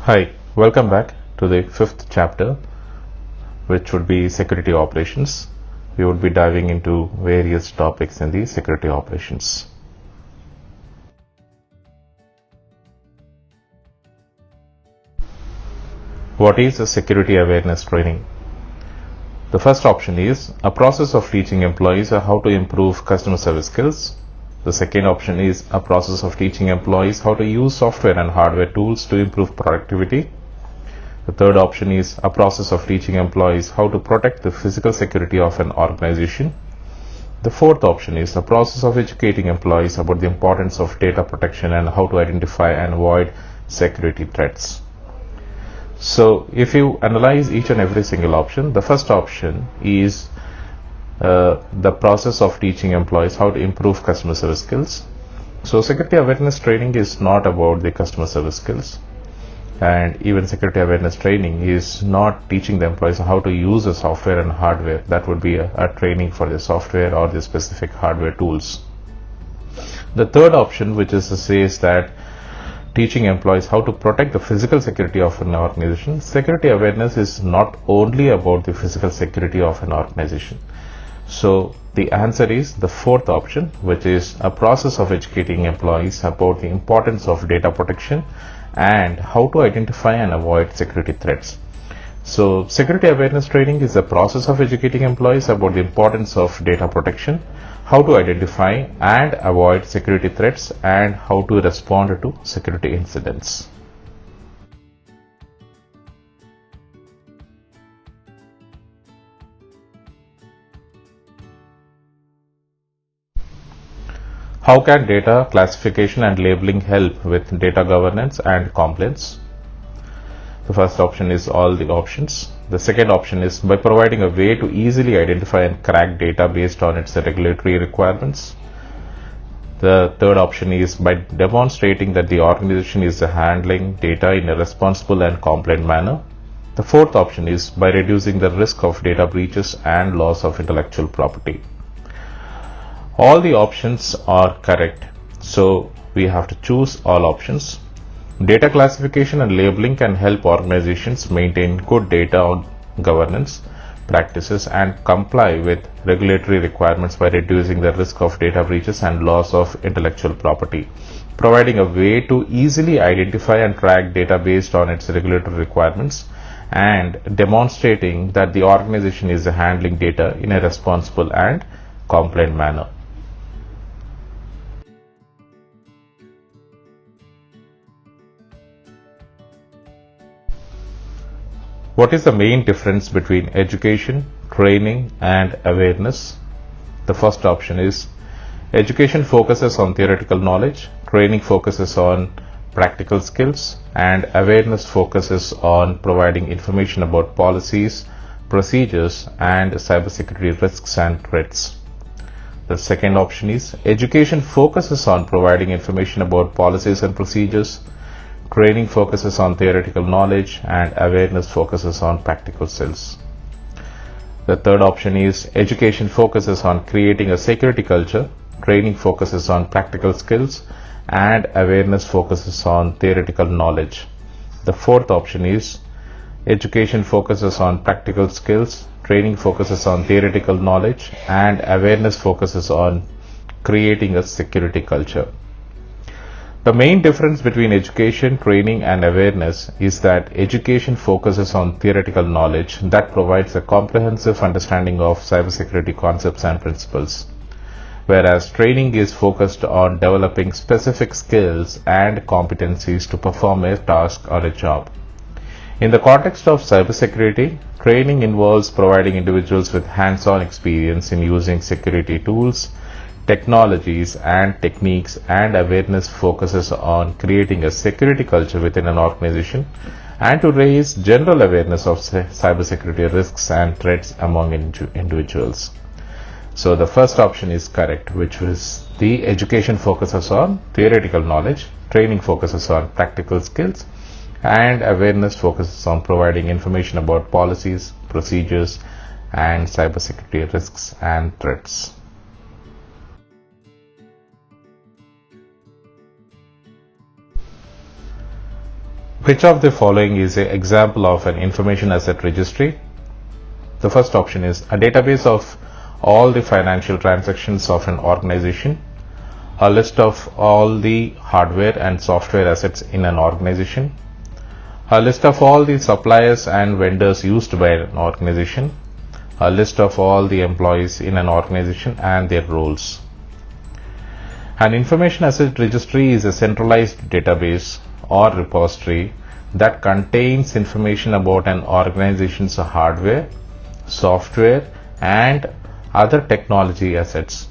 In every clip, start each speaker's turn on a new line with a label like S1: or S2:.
S1: Hi, welcome back to the fifth chapter, which would be security operations. We would be diving into various topics in the security operations. What is a security awareness training? The first option is a process of teaching employees how to improve customer service skills. The second option is a process of teaching employees how to use software and hardware tools to improve productivity. The third option is a process of teaching employees how to protect the physical security of an organization. The fourth option is the process of educating employees about the importance of data protection and how to identify and avoid security threats. So if you analyze each and every single option, the first option is the process of teaching employees how to improve customer service skills. So security awareness training is not about the customer service skills, and even security awareness training is not teaching the employees how to use the software and hardware. That would be a training for the software or the specific hardware tools. The third option, which says that teaching employees how to protect the physical security of an organization. Security awareness is not only about the physical security of an organization. So the answer is the fourth option, which is a process of educating employees about the importance of data protection and how to identify and avoid security threats. So security awareness training is a process of educating employees about the importance of data protection, how to identify and avoid security threats, and how to respond to security incidents. How can data classification and labeling help with data governance and compliance? The first option is all the options. The second option is by providing a way to easily identify and crack data based on its regulatory requirements. The third option is by demonstrating that the organization is handling data in a responsible and compliant manner. The fourth option is by reducing the risk of data breaches and loss of intellectual property. All the options are correct, so we have to choose all options. Data classification and labeling can help organizations maintain good data governance practices and comply with regulatory requirements by reducing the risk of data breaches and loss of intellectual property. Providing a way to easily identify and track data based on its regulatory requirements, and demonstrating that the organization is handling data in a responsible and compliant manner. What is the main difference between education, training, and awareness? The first option is education focuses on theoretical knowledge, training focuses on practical skills, and awareness focuses on providing information about policies, procedures, and cybersecurity risks and threats. The second option is education focuses on providing information about policies and procedures, training focuses on theoretical knowledge, and awareness focuses on practical skills. The third option is education focuses on creating a security culture, training focuses on practical skills, and awareness focuses on theoretical knowledge. The fourth option is education focuses on practical skills, training focuses on theoretical knowledge, and awareness focuses on creating a security culture. The main difference between education, training, and awareness is that education focuses on theoretical knowledge that provides a comprehensive understanding of cybersecurity concepts and principles, whereas training is focused on developing specific skills and competencies to perform a task or a job. In the context of cybersecurity, training involves providing individuals with hands-on experience in using security tools, technologies, and techniques, and awareness focuses on creating a security culture within an organization and to raise general awareness of cybersecurity risks and threats among individuals. So the first option is correct, which is the education focuses on theoretical knowledge, training focuses on practical skills, and awareness focuses on providing information about policies, procedures, and cybersecurity risks and threats. Which of the following is an example of an information asset registry? The first option is a database of all the financial transactions of an organization, a list of all the hardware and software assets in an organization, a list of all the suppliers and vendors used by an organization, a list of all the employees in an organization and their roles. An information asset registry is a centralized database or repository that contains information about an organization's hardware, software, and other technology assets.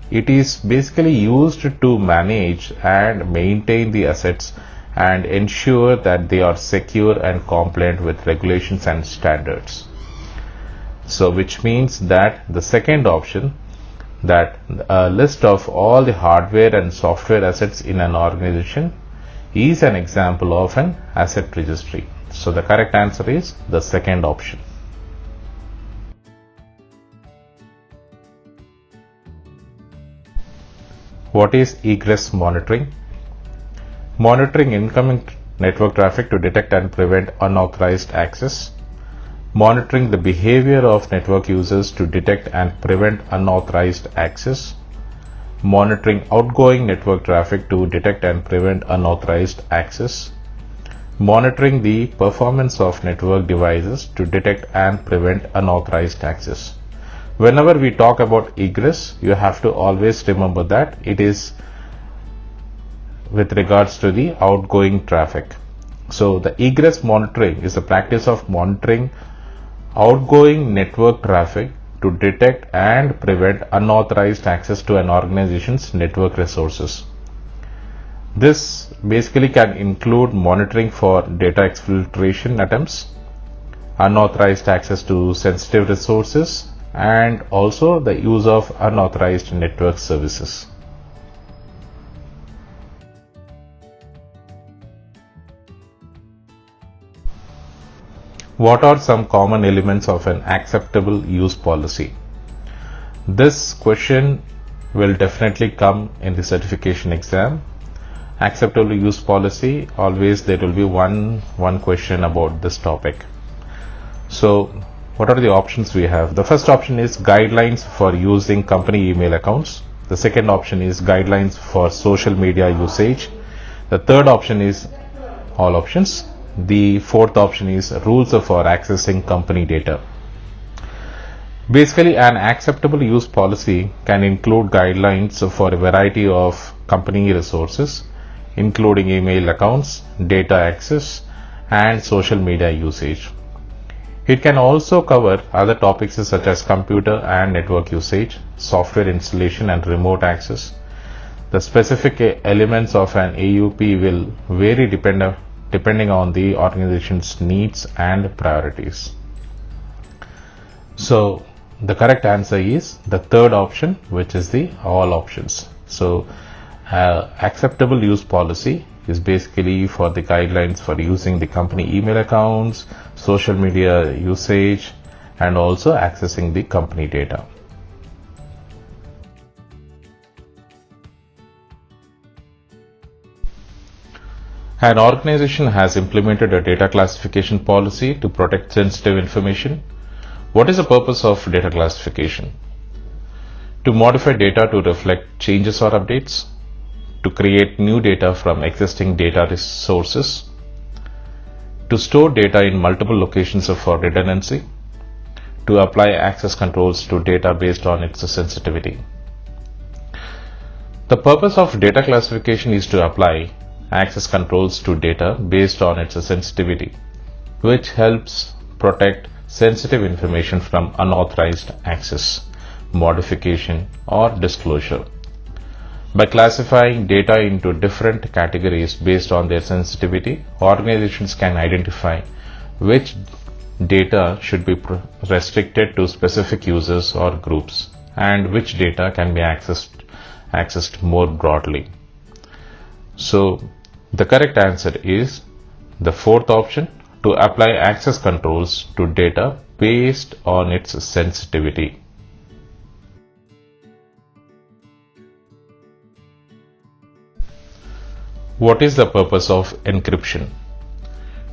S1: It is basically used to manage and maintain the assets and ensure that they are secure and compliant with regulations and standards. So which means that the second option, that a list of all the hardware and software assets in an organization, is an example of an asset registry. So the correct answer is the second option. What is egress monitoring? Monitoring incoming network traffic to detect and prevent unauthorized access. Monitoring the behavior of network users to detect and prevent unauthorized access. Monitoring outgoing network traffic to detect and prevent unauthorized access. Monitoring the performance of network devices to detect and prevent unauthorized access. Whenever we talk about egress, you have to always remember that it is with regards to the outgoing traffic. So the egress monitoring is the practice of monitoring outgoing network traffic to detect and prevent unauthorized access to an organization's network resources. This basically can include monitoring for data exfiltration attempts, unauthorized access to sensitive resources, and also the use of unauthorized network services. What are some common elements of an acceptable use policy? This question will definitely come in the certification exam. Acceptable use policy, always there will be one question about this topic. So what are the options we have? The first option is guidelines for using company email accounts. The second option is guidelines for social media usage. The third option is all options. The fourth option is rules for accessing company data. Basically, an acceptable use policy can include guidelines for a variety of company resources, including email accounts, data access, and social media usage. It can also cover other topics such as computer and network usage, software installation, and remote access. The specific elements of an AUP will vary depending on the organization's needs and priorities. So the correct answer is the third option, which is the all options. So acceptable use policy is basically for the guidelines for using the company email accounts, social media usage, and also accessing the company data. An organization has implemented a data classification policy to protect sensitive information. What is the purpose of data classification? To modify data to reflect changes or updates, to create new data from existing data sources, to store data in multiple locations for redundancy, to apply access controls to data based on its sensitivity. The purpose of data classification is to apply access controls to data based on its sensitivity, which helps protect sensitive information from unauthorized access, modification, or disclosure. By classifying data into different categories based on their sensitivity, organizations can identify which data should be restricted to specific users or groups and which data can be accessed more broadly. So the correct answer is the fourth option, to apply access controls to data based on its sensitivity. What is the purpose of encryption?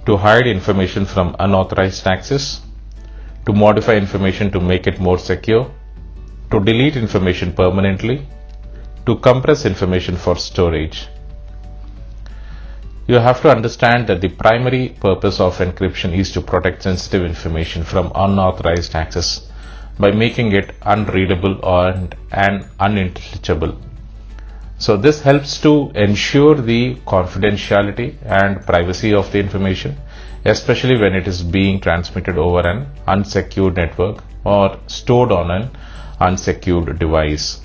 S1: to hide information from unauthorized access, to modify information to make it more secure, to delete information permanently, to compress information for storage. You have to understand that the primary purpose of encryption is to protect sensitive information from unauthorized access by making it unreadable and unintelligible. So this helps to ensure the confidentiality and privacy of the information, especially when it is being transmitted over an unsecured network or stored on an unsecured device.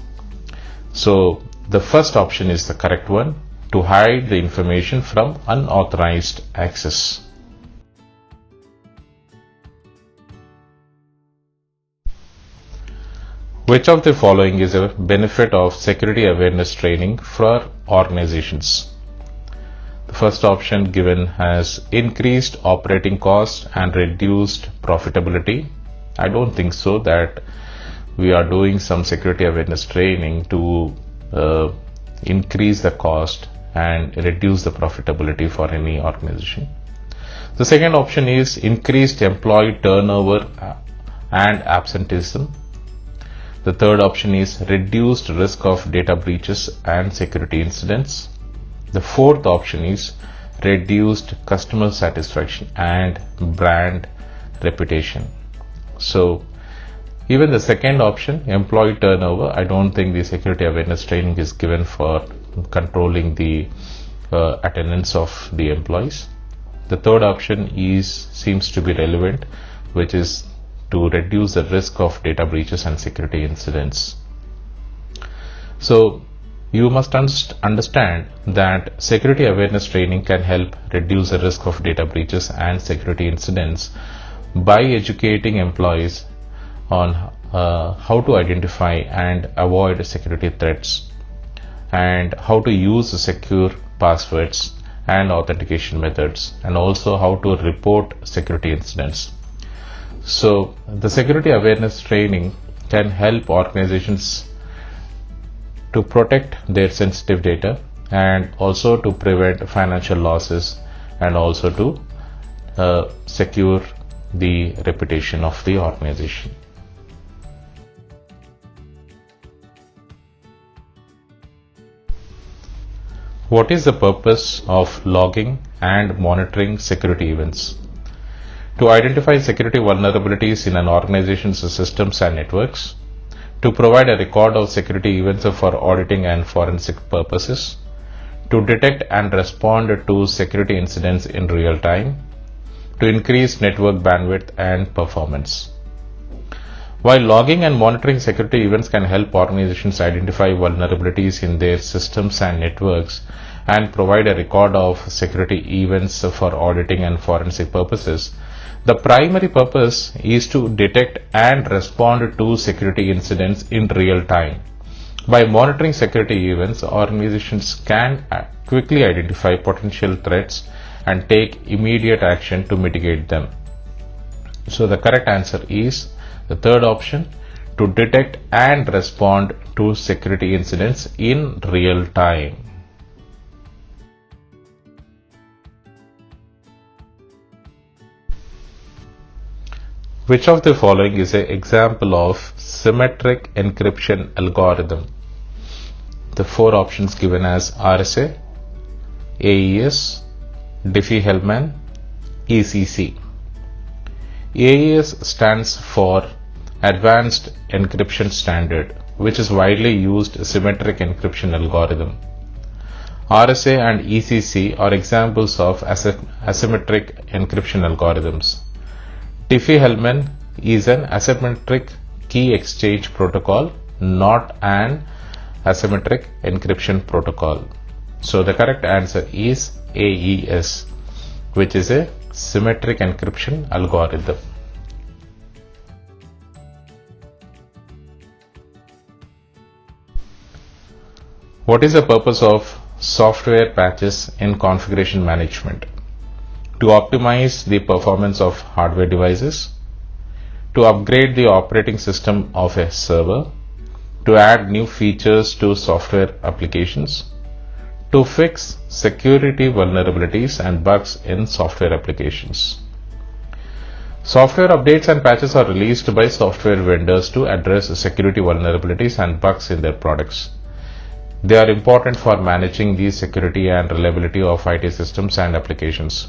S1: So the first option is the correct one, to hide the information from unauthorized access. Which of the following is a benefit of security awareness training for organizations? The first option given has increased operating cost and reduced profitability. I don't think so that we are doing some security awareness training to increase the cost and reduce the profitability for any organization. The second option is increased employee turnover and absenteeism. The third option is reduced risk of data breaches and security incidents. The fourth option is reduced customer satisfaction and brand reputation. So even the second option, employee turnover, I don't think the security awareness training is given for controlling the attendance of the employees. The third option seems to be relevant, which is to reduce the risk of data breaches and security incidents. So you must understand that security awareness training can help reduce the risk of data breaches and security incidents by educating employees on how to identify and avoid security threats, and how to use secure passwords and authentication methods, and also how to report security incidents. So the security awareness training can help organizations to protect their sensitive data and also to prevent financial losses and also to secure the reputation of the organization. What is the purpose of logging and monitoring security events? To identify security vulnerabilities in an organization's systems and networks, to provide a record of security events for auditing and forensic purposes, to detect and respond to security incidents in real time, to increase network bandwidth and performance. While logging and monitoring security events can help organizations identify vulnerabilities in their systems and networks and provide a record of security events for auditing and forensic purposes, the primary purpose is to detect and respond to security incidents in real time. By monitoring security events, organizations can quickly identify potential threats and take immediate action to mitigate them. So the correct answer is the third option, to detect and respond to security incidents in real time. Which of the following is an example of symmetric encryption algorithm? The four options given as RSA, AES, Diffie-Hellman, ECC. AES stands for Advanced Encryption Standard, which is widely used symmetric encryption algorithm. RSA and ECC are examples of asymmetric encryption algorithms. Diffie-Hellman is an asymmetric key exchange protocol, not an asymmetric encryption protocol. So the correct answer is AES, which is a symmetric encryption algorithm. What is the purpose of software patches in configuration management? To optimize the performance of hardware devices, to upgrade the operating system of a server, to add new features to software applications, to fix security vulnerabilities and bugs in software applications. Software updates and patches are released by software vendors to address security vulnerabilities and bugs in their products. They are important for managing the security and reliability of IT systems and applications.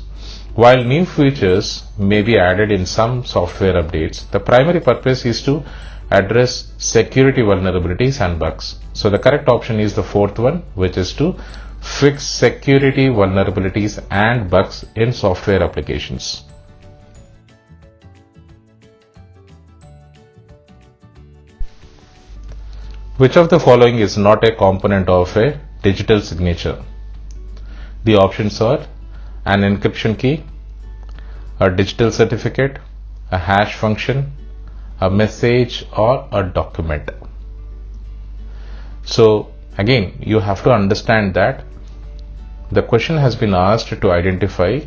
S1: While new features may be added in some software updates, the primary purpose is to address security vulnerabilities and bugs. So the correct option is the fourth one, which is to fix security vulnerabilities and bugs in software applications. Which of the following is not a component of a digital signature? The options are an encryption key, a digital certificate, a hash function, a message, or a document. So again, you have to understand that the question has been asked to identify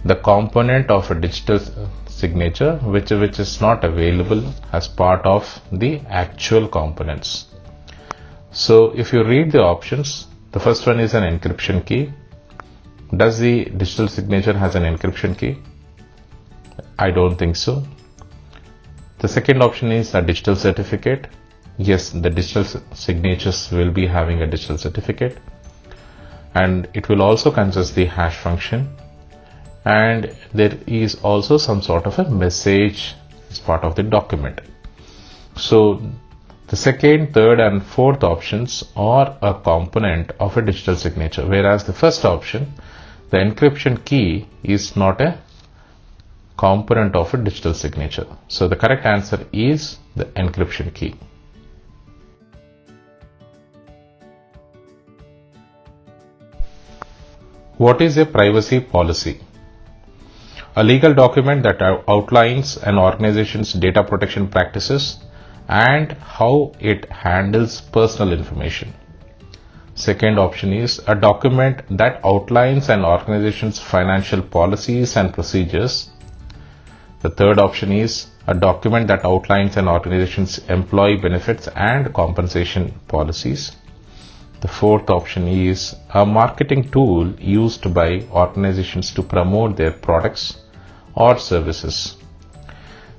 S1: the component of a digital signature which is not available as part of the actual components. So if you read the options, the first one is an encryption key. Does the digital signature has an encryption key? I don't think so. The second option is a digital certificate. Yes, the digital signatures will be having a digital certificate, and it will also consist the hash function, and there is also some sort of a message as part of the document. So the second, third and fourth options are a component of a digital signature, whereas the first option, the encryption key, is not a component of a digital signature. So the correct answer is the encryption key. What is a privacy policy? A legal document that outlines an organization's data protection practices and how it handles personal information. Second option is a document that outlines an organization's financial policies and procedures. The third option is a document that outlines an organization's employee benefits and compensation policies. The fourth option is a marketing tool used by organizations to promote their products or services.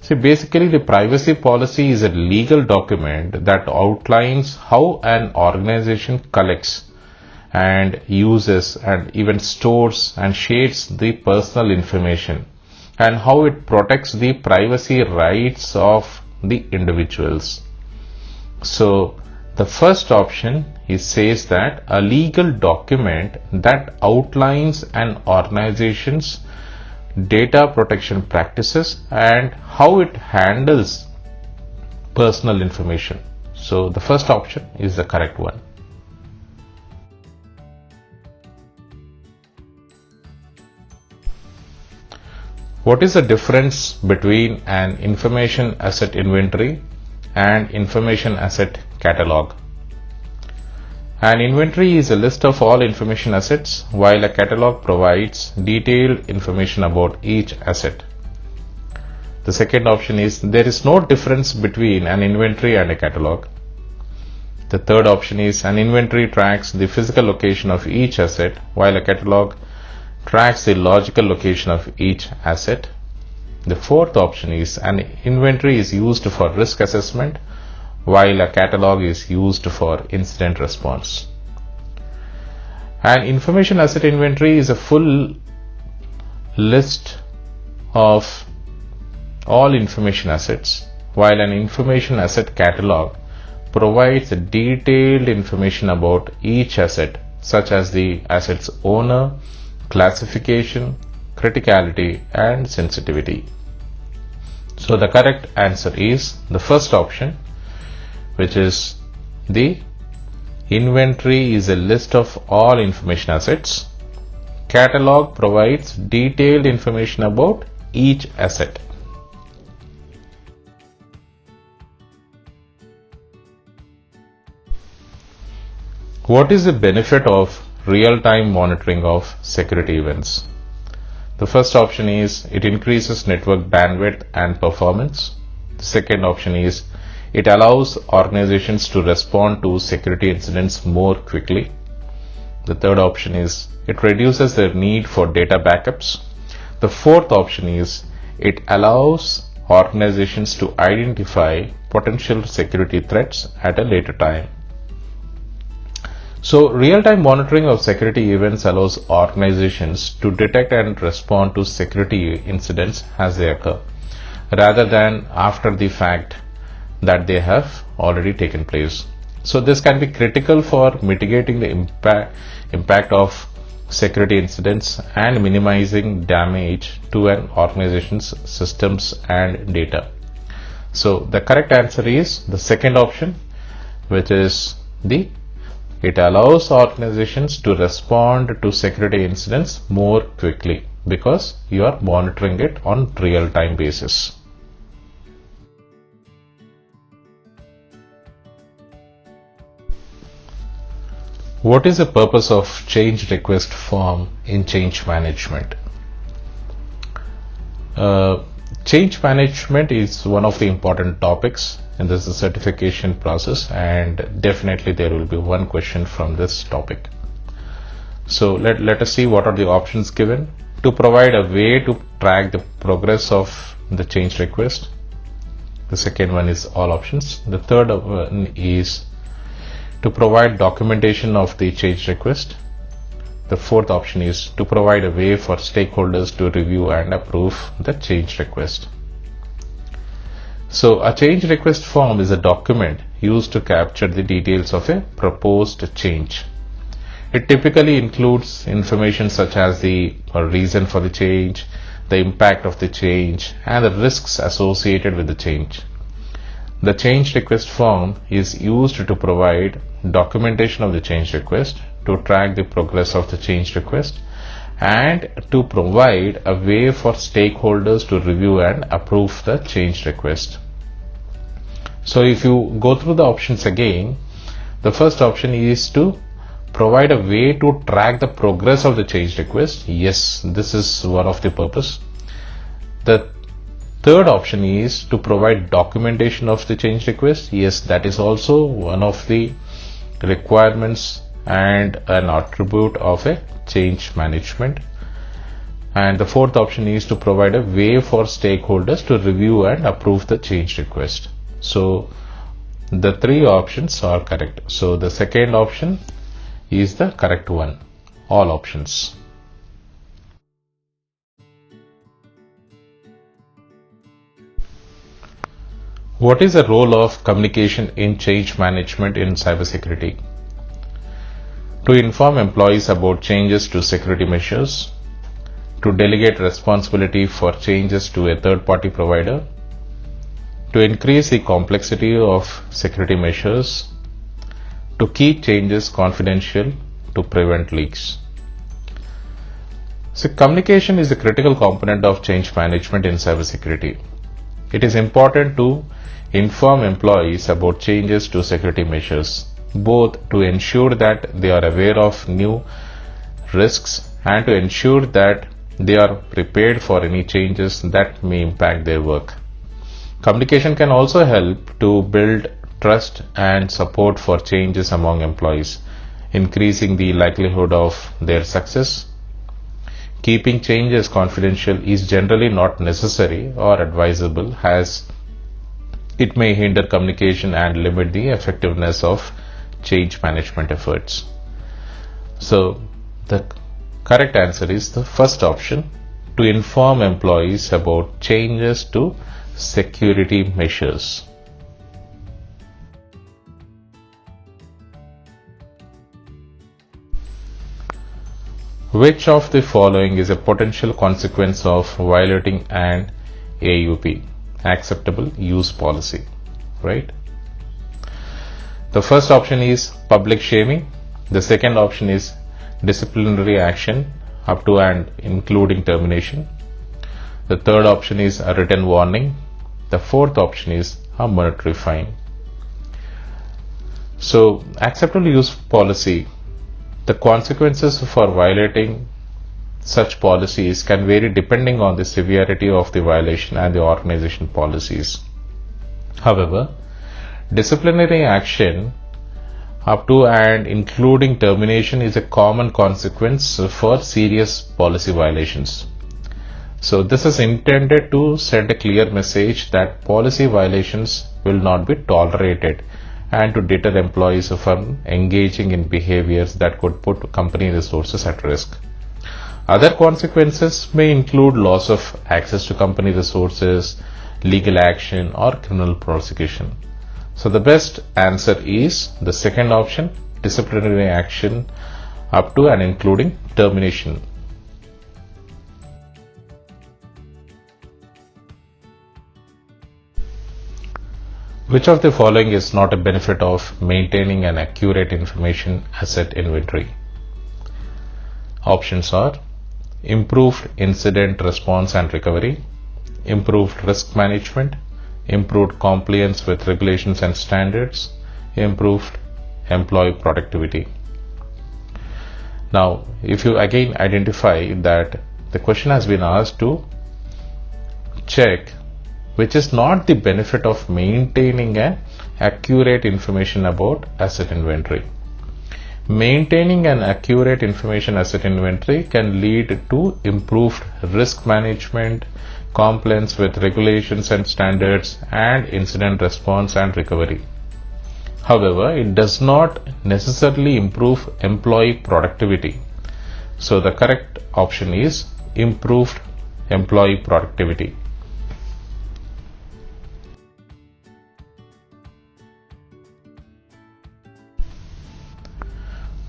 S1: See, basically the privacy policy is a legal document that outlines how an organization collects and uses and even stores and shares the personal information, and how it protects the privacy rights of the individuals. So the first option says that a legal document that outlines an organization's data protection practices and how it handles personal information. So the first option is the correct one. What is the difference between an information asset inventory and information asset catalog? An inventory is a list of all information assets, while a catalog provides detailed information about each asset. The second option is there is no difference between an inventory and a catalog. The third option is an inventory tracks the physical location of each asset, while a catalog tracks the logical location of each asset. The fourth option is an inventory is used for risk assessment, while a catalog is used for incident response. An information asset inventory is a full list of all information assets, while an information asset catalog provides detailed information about each asset, such as the asset's owner, classification, criticality, and sensitivity. So the correct answer is the first option, which is the inventory is a list of all information assets. Catalog provides detailed information about each asset. What is the benefit of real-time monitoring of security events? The first option is it increases network bandwidth and performance. The second option is it allows organizations to respond to security incidents more quickly. The third option is it reduces the need for data backups. The fourth option is it allows organizations to identify potential security threats at a later time. So, real-time monitoring of security events allows organizations to detect and respond to security incidents as they occur, rather than after the fact that they have already taken place. So, this can be critical for mitigating the impact of security incidents and minimizing damage to an organization's systems and data. So, the correct answer is the second option, which is it allows organizations to respond to security incidents more quickly because you are monitoring it on real-time basis. What is the purpose of change request form in change management? Change management is one of the important topics in this certification process, and definitely there will be one question from this topic. So let us see what are the options given. To provide a way to track the progress of the change request. The second one is all options. The third one is to provide documentation of the change request. The fourth option is to provide a way for stakeholders to review and approve the change request. So, a change request form is a document used to capture the details of a proposed change. It typically includes information such as the reason for the change, the impact of the change, and the risks associated with the change. The change request form is used to provide documentation of the change request, to track the progress of the change request, and to provide a way for stakeholders to review and approve the change request. So if you go through the options again, the first option is to provide a way to track the progress of the change request. Yes, this is one of the purpose. The third option is to provide documentation of the change request. Yes, that is also one of the requirements and an attribute of a change management. And the fourth option is to provide a way for stakeholders to review and approve the change request. So the three options are correct. So the second option is the correct one, all options. What is the role of communication in change management in cybersecurity? To inform employees about changes to security measures, to delegate responsibility for changes to a third-party provider, to increase the complexity of security measures, to keep changes confidential, to prevent leaks. So, communication is a critical component of change management in cybersecurity. It is important to inform employees about changes to security measures, both to ensure that they are aware of new risks and to ensure that they are prepared for any changes that may impact their work. Communication can also help to build trust and support for changes among employees, increasing the likelihood of their success. Keeping changes confidential is generally not necessary or advisable, as it may hinder communication and limit the effectiveness of change management efforts. So the correct answer is the first option, to inform employees about changes to security measures. Which of the following is a potential consequence of violating an AUP, acceptable use policy, right? The first option is public shaming. The second option is disciplinary action up to and including termination. The third option is a written warning. The fourth option is a monetary fine. So, acceptable use policy, the consequences for violating such policies can vary depending on the severity of the violation and the organization policies. However, disciplinary action up to and including termination is a common consequence for serious policy violations. So this is intended to send a clear message that policy violations will not be tolerated and to deter employees from engaging in behaviors that could put company resources at risk. Other consequences may include loss of access to company resources, legal action, or criminal prosecution. So the best answer is the second option, disciplinary action up to and including termination. Which of the following is not a benefit of maintaining an accurate information asset inventory? Options are improved incident response and recovery, improved risk management, improved compliance with regulations and standards, improved employee productivity. Now, if you again identify that the question has been asked to check which is not the benefit of maintaining an accurate information about asset inventory. Maintaining an accurate information asset inventory can lead to improved risk management, compliance with regulations and standards, and incident response and recovery. However, it does not necessarily improve employee productivity. So the correct option is improved employee productivity.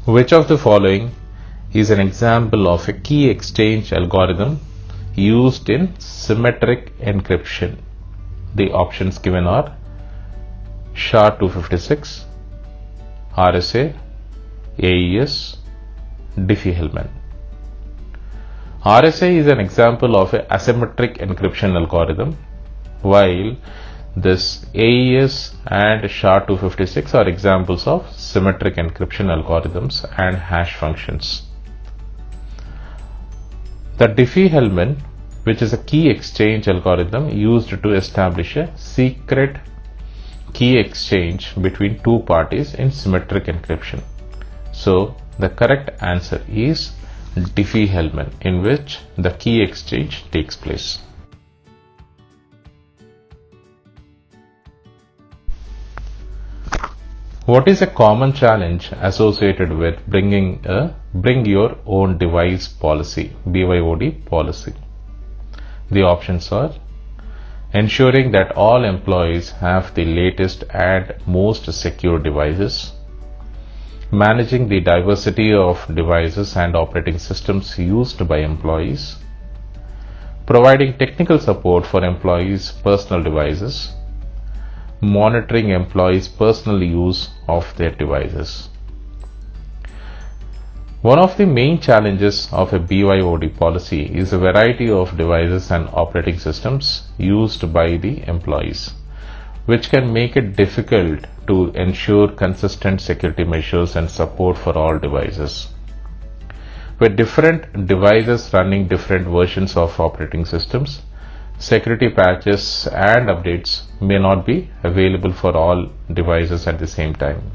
S1: Which of the following is an example of a key exchange algorithm used in symmetric encryption? The options given are SHA-256, RSA, AES, Diffie-Hellman. RSA is an example of an asymmetric encryption algorithm, while this AES and SHA-256 are examples of symmetric encryption algorithms and hash functions. The Diffie-Hellman, which is a key exchange algorithm used to establish a secret key exchange between two parties in symmetric encryption. So the correct answer is Diffie-Hellman, in which the key exchange takes place. What is a common challenge associated with bring your own device policy, BYOD policy? The options are ensuring that all employees have the latest and most secure devices, managing the diversity of devices and operating systems used by employees, providing technical support for employees' personal devices, monitoring employees' personal use of their devices. One of the main challenges of a BYOD policy is a variety of devices and operating systems used by the employees, which can make it difficult to ensure consistent security measures and support for all devices. With different devices running different versions of operating systems, security patches and updates may not be available for all devices at the same time.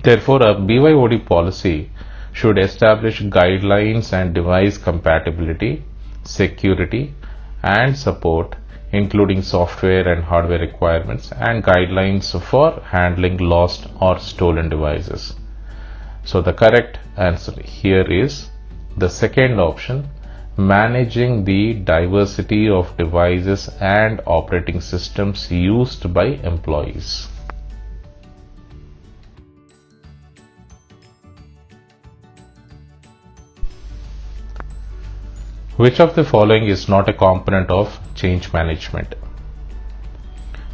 S1: Therefore, a BYOD policy should establish guidelines and device compatibility, security, and support, including software and hardware requirements and guidelines for handling lost or stolen devices. So the correct answer here is the second option, managing the diversity of devices and operating systems used by employees. Which of the following is not a component of change management?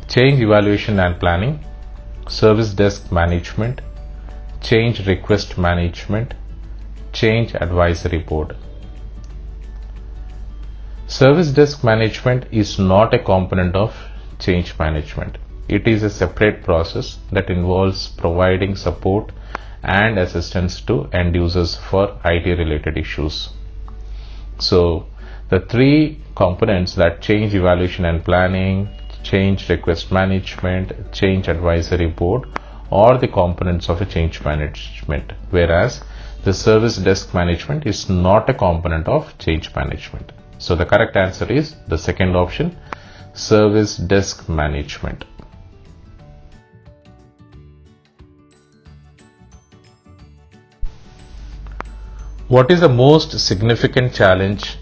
S1: Change evaluation and planning, service desk management, change request management, change advisory board. Service desk management is not a component of change management. It is a separate process that involves providing support and assistance to end users for IT related issues. So the three components, that change evaluation and planning, change request management, change advisory board, or the components of a change management, whereas the service desk management is not a component of change management. So the correct answer is the second option, service desk management. What is the most significant challenge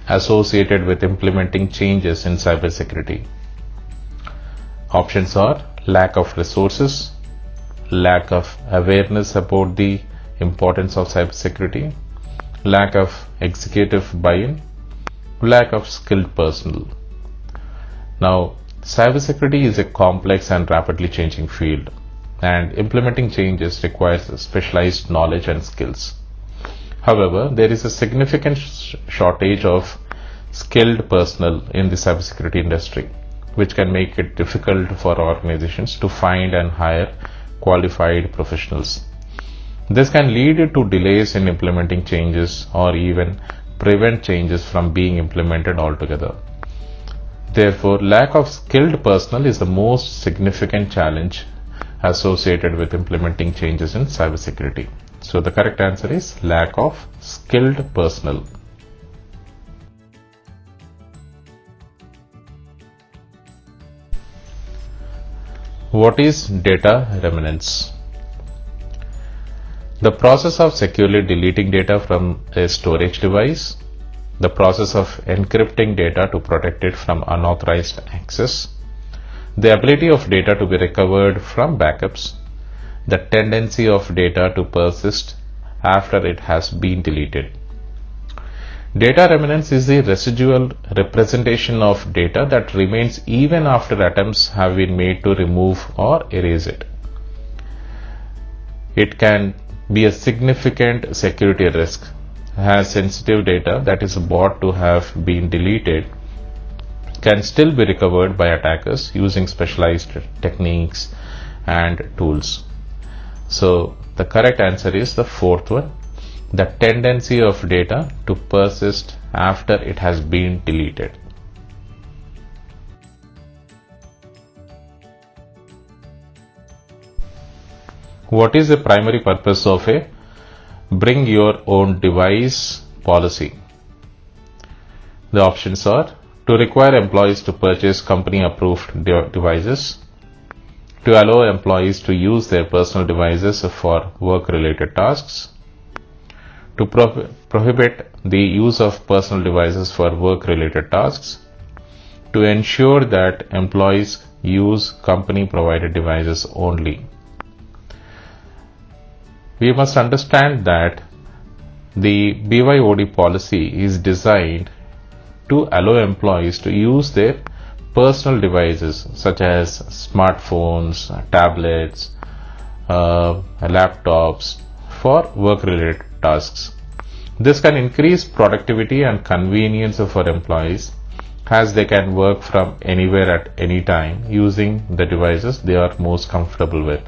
S1: associated with implementing changes in cybersecurity? Options are lack of resources, lack of awareness about the importance of cybersecurity, lack of executive buy-in, lack of skilled personnel. Now, cybersecurity is a complex and rapidly changing field, and implementing changes requires specialized knowledge and skills. However, there is a significant shortage of skilled personnel in the cybersecurity industry, which can make it difficult for organizations to find and hire qualified professionals. This can lead to delays in implementing changes or even prevent changes from being implemented altogether. Therefore, lack of skilled personnel is the most significant challenge associated with implementing changes in cybersecurity. So the correct answer is lack of skilled personnel. What is data remnants? The process of securely deleting data from a storage device, the process of encrypting data to protect it from unauthorized access, the ability of data to be recovered from backups, the tendency of data to persist after it has been deleted. Data remnants is the residual representation of data that remains even after attempts have been made to remove or erase it. It can be a significant security risk, as sensitive data that is bought to have been deleted can still be recovered by attackers using specialized techniques and tools. So the correct answer is the fourth one, the tendency of data to persist after it has been deleted. What is the primary purpose of a bring your own device policy? The options are to require employees to purchase company approved devices, to allow employees to use their personal devices for work related tasks, to prohibit the use of personal devices for work related tasks, to ensure that employees use company provided devices only. We must understand that the BYOD policy is designed to allow employees to use their personal devices such as smartphones, tablets, laptops for work-related tasks. This can increase productivity and convenience for employees as they can work from anywhere at any time using the devices they are most comfortable with.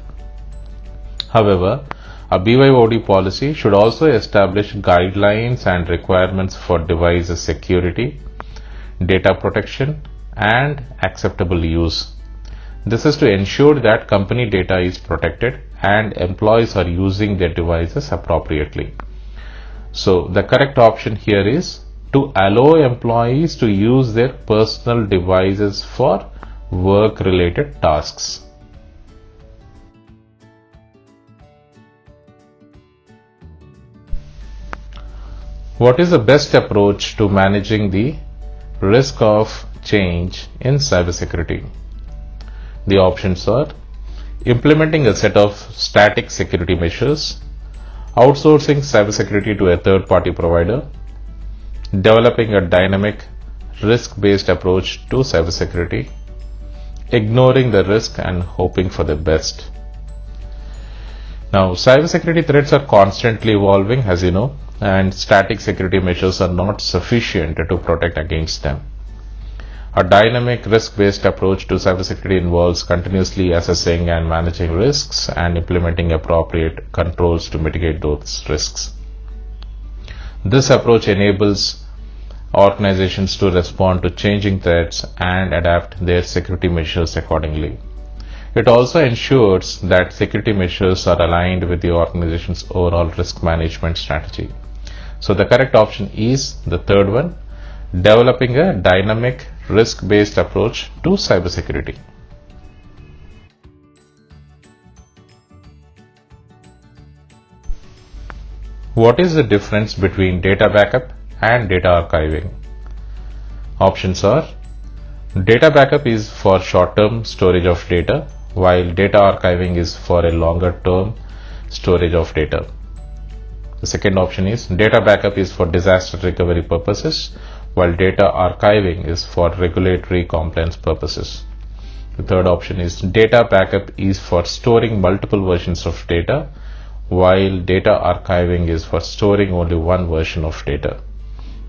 S1: However, a BYOD policy should also establish guidelines and requirements for device security, data protection, and acceptable use. This is to ensure that company data is protected and employees are using their devices appropriately. So the correct option here is to allow employees to use their personal devices for work-related tasks. What is the best approach to managing the risk of change in cybersecurity? The options are implementing a set of static security measures, outsourcing cybersecurity to a third-party provider, developing a dynamic risk-based approach to cybersecurity, ignoring the risk and hoping for the best. Now, cybersecurity threats are constantly evolving, as you know, and static security measures are not sufficient to protect against them. A dynamic risk-based approach to cybersecurity involves continuously assessing and managing risks and implementing appropriate controls to mitigate those risks. This approach enables organizations to respond to changing threats and adapt their security measures accordingly. It also ensures that security measures are aligned with the organization's overall risk management strategy. So the correct option is the third one, developing a dynamic risk-based approach to cybersecurity. What is the difference between data backup and data archiving? Options are: data backup is for short-term storage of data, while data archiving is for a longer-term storage of data. The second option is data backup is for disaster recovery purposes, while data archiving is for regulatory compliance purposes. The third option is data backup is for storing multiple versions of data, while data archiving is for storing only one version of data.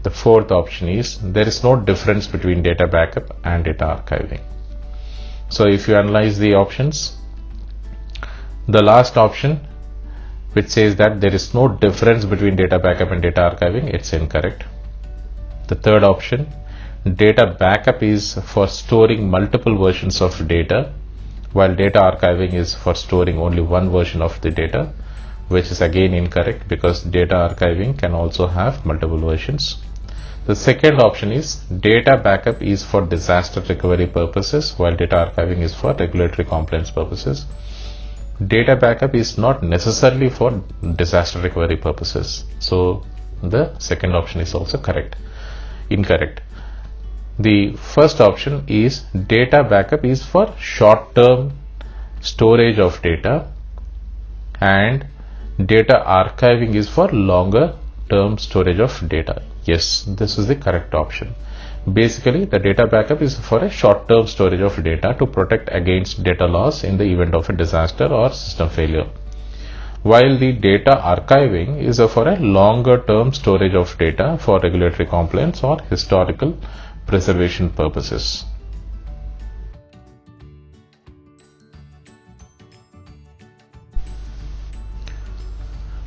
S1: The fourth option is there is no difference between data backup and data archiving. So if you analyze the options, the last option, which says that there is no difference between data backup and data archiving, it's incorrect. The third option, data backup is for storing multiple versions of data, while data archiving is for storing only one version of the data, which is again incorrect because data archiving can also have multiple versions. The second option is data backup is for disaster recovery purposes, while data archiving is for regulatory compliance purposes. Data backup is not necessarily for disaster recovery purposes. So the second option is also incorrect. The first option is data backup is for short-term storage of data and data archiving is for longer term storage of data. Yes, this is the correct option. Basically, the data backup is for a short-term storage of data to protect against data loss in the event of a disaster or system failure, while the data archiving is for a longer-term storage of data for regulatory compliance or historical preservation purposes.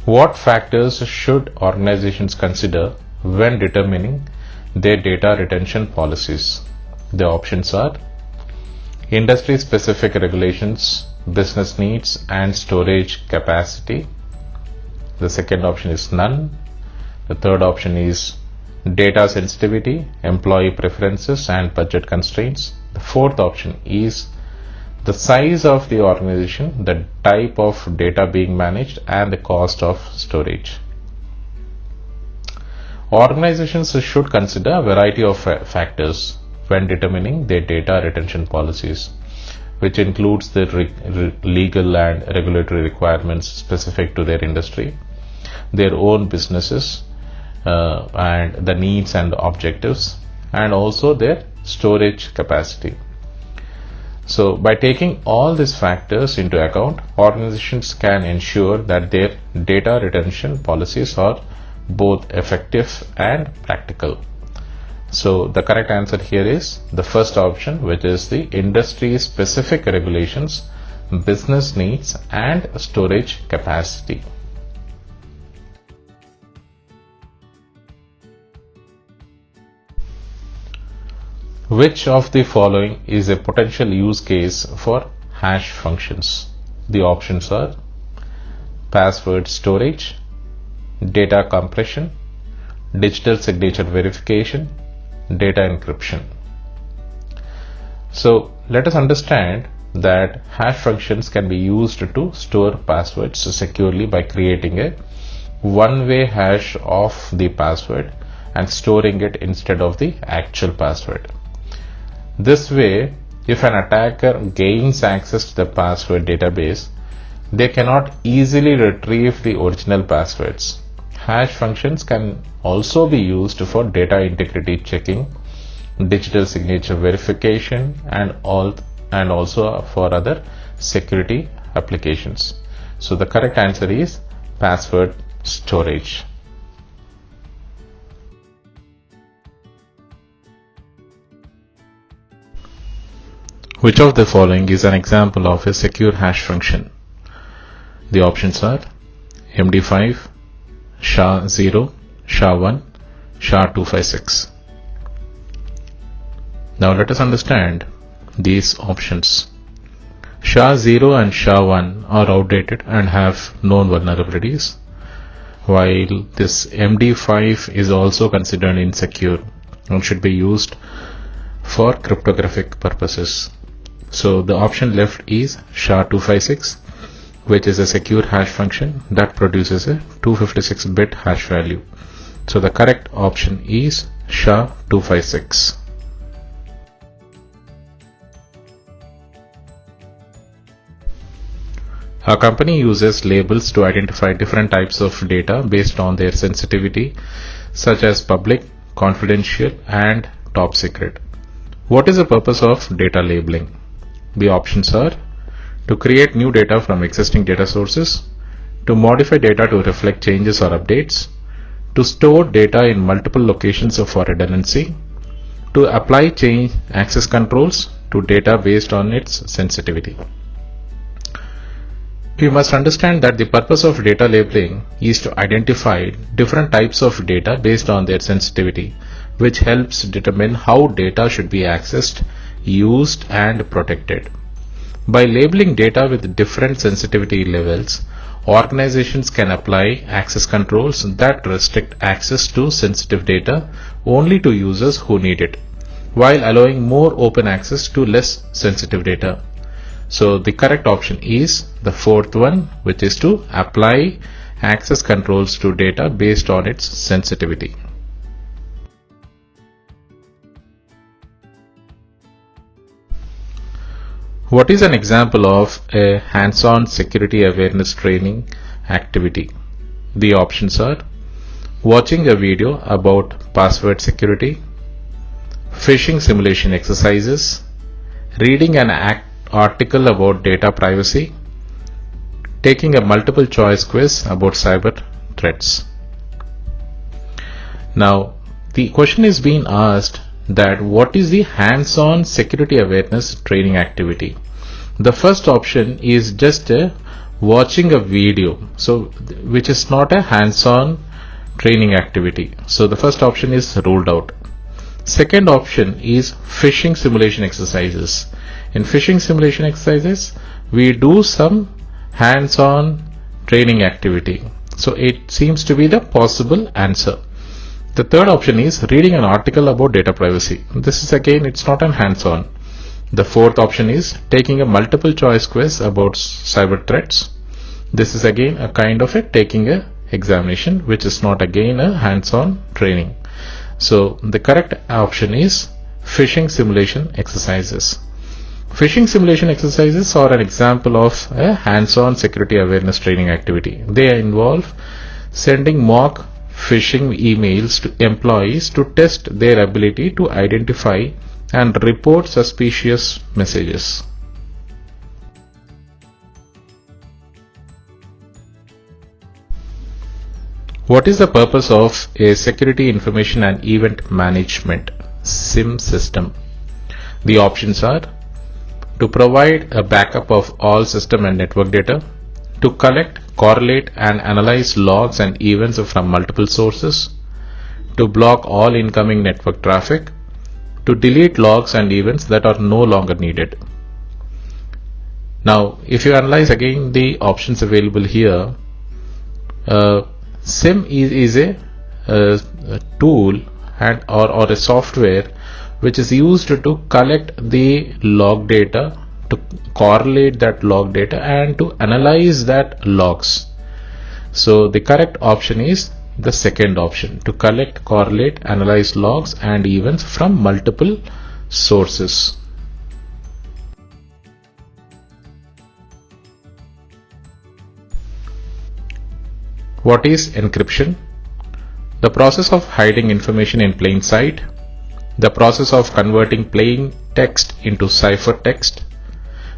S1: What factors should organizations consider when determining their data retention policies? The options are industry-specific regulations, business needs, and storage capacity. The second option is none. The third option is data sensitivity, employee preferences, and budget constraints. The fourth option is the size of the organization, the type of data being managed, and the cost of storage. Organizations should consider a variety of factors when determining their data retention policies, which includes the legal and regulatory requirements specific to their industry, their own businesses, and the needs and objectives, and also their storage capacity. So by taking all these factors into account, organizations can ensure that their data retention policies are both effective and practical. So the correct answer here is the first option, which is the industry specific regulations, business needs, and storage capacity. Which of the following is a potential use case for hash functions? The options are password storage, data compression, digital signature verification, data encryption. So let us understand that hash functions can be used to store passwords securely by creating a one-way hash of the password and storing it instead of the actual password. This way, if an attacker gains access to the password database, they cannot easily retrieve the original passwords. Hash functions can also be used for data integrity checking, digital signature verification, and also for other security applications. So the correct answer is password storage. Which of the following is an example of a secure hash function? The options are MD5, SHA-0, SHA-1, SHA-256. Now let us understand these options. SHA-0 and SHA-1 are outdated and have known vulnerabilities, while this MD5 is also considered insecure and should be used for cryptographic purposes. So the option left is SHA-256, which is a secure hash function that produces a 256-bit hash value. So the correct option is SHA-256. A company uses labels to identify different types of data based on their sensitivity, such as public, confidential, and top secret. What is the purpose of data labeling? The options are to create new data from existing data sources, to modify data to reflect changes or updates, to store data in multiple locations for redundancy, to apply change access controls to data based on its sensitivity. We must understand that the purpose of data labeling is to identify different types of data based on their sensitivity, which helps determine how data should be accessed, used, and protected. By labeling data with different sensitivity levels, organizations can apply access controls that restrict access to sensitive data only to users who need it, while allowing more open access to less sensitive data. So the correct option is the fourth one, which is to apply access controls to data based on its sensitivity. What is an example of a hands-on security awareness training activity? The options are watching a video about password security, phishing simulation exercises, reading an article about data privacy, taking a multiple choice quiz about cyber threats. Now, the question is being asked that what is the hands-on security awareness training activity? The first option is just watching a video, so which is not a hands-on training activity. So the first option is ruled out. Second option is phishing simulation exercises. In phishing simulation exercises, we do some hands-on training activity. So it seems to be the possible answer. The third option is reading an article about data privacy. This is again, it's not an hands-on. The fourth option is taking a multiple choice quiz about cyber threats. This is again a kind of taking a examination, which is not again a hands-on training. So the correct option is phishing simulation exercises. Phishing simulation exercises are an example of a hands-on security awareness training activity. They involve sending mock phishing emails to employees to test their ability to identify and report suspicious messages. What is the purpose of a Security Information and Event Management SIM system? The options are to provide a backup of all system and network data, to collect, correlate, and analyze logs and events from multiple sources, to block all incoming network traffic, to delete logs and events that are no longer needed. Now, if you analyze again the options available here, SIM is a tool and or a software which is used to collect the log data, to correlate that log data, and to analyze that logs. So the correct option is the second option, to collect, correlate, analyze logs and events from multiple sources. What is encryption? The process of hiding information in plain sight, the process of converting plain text into ciphertext,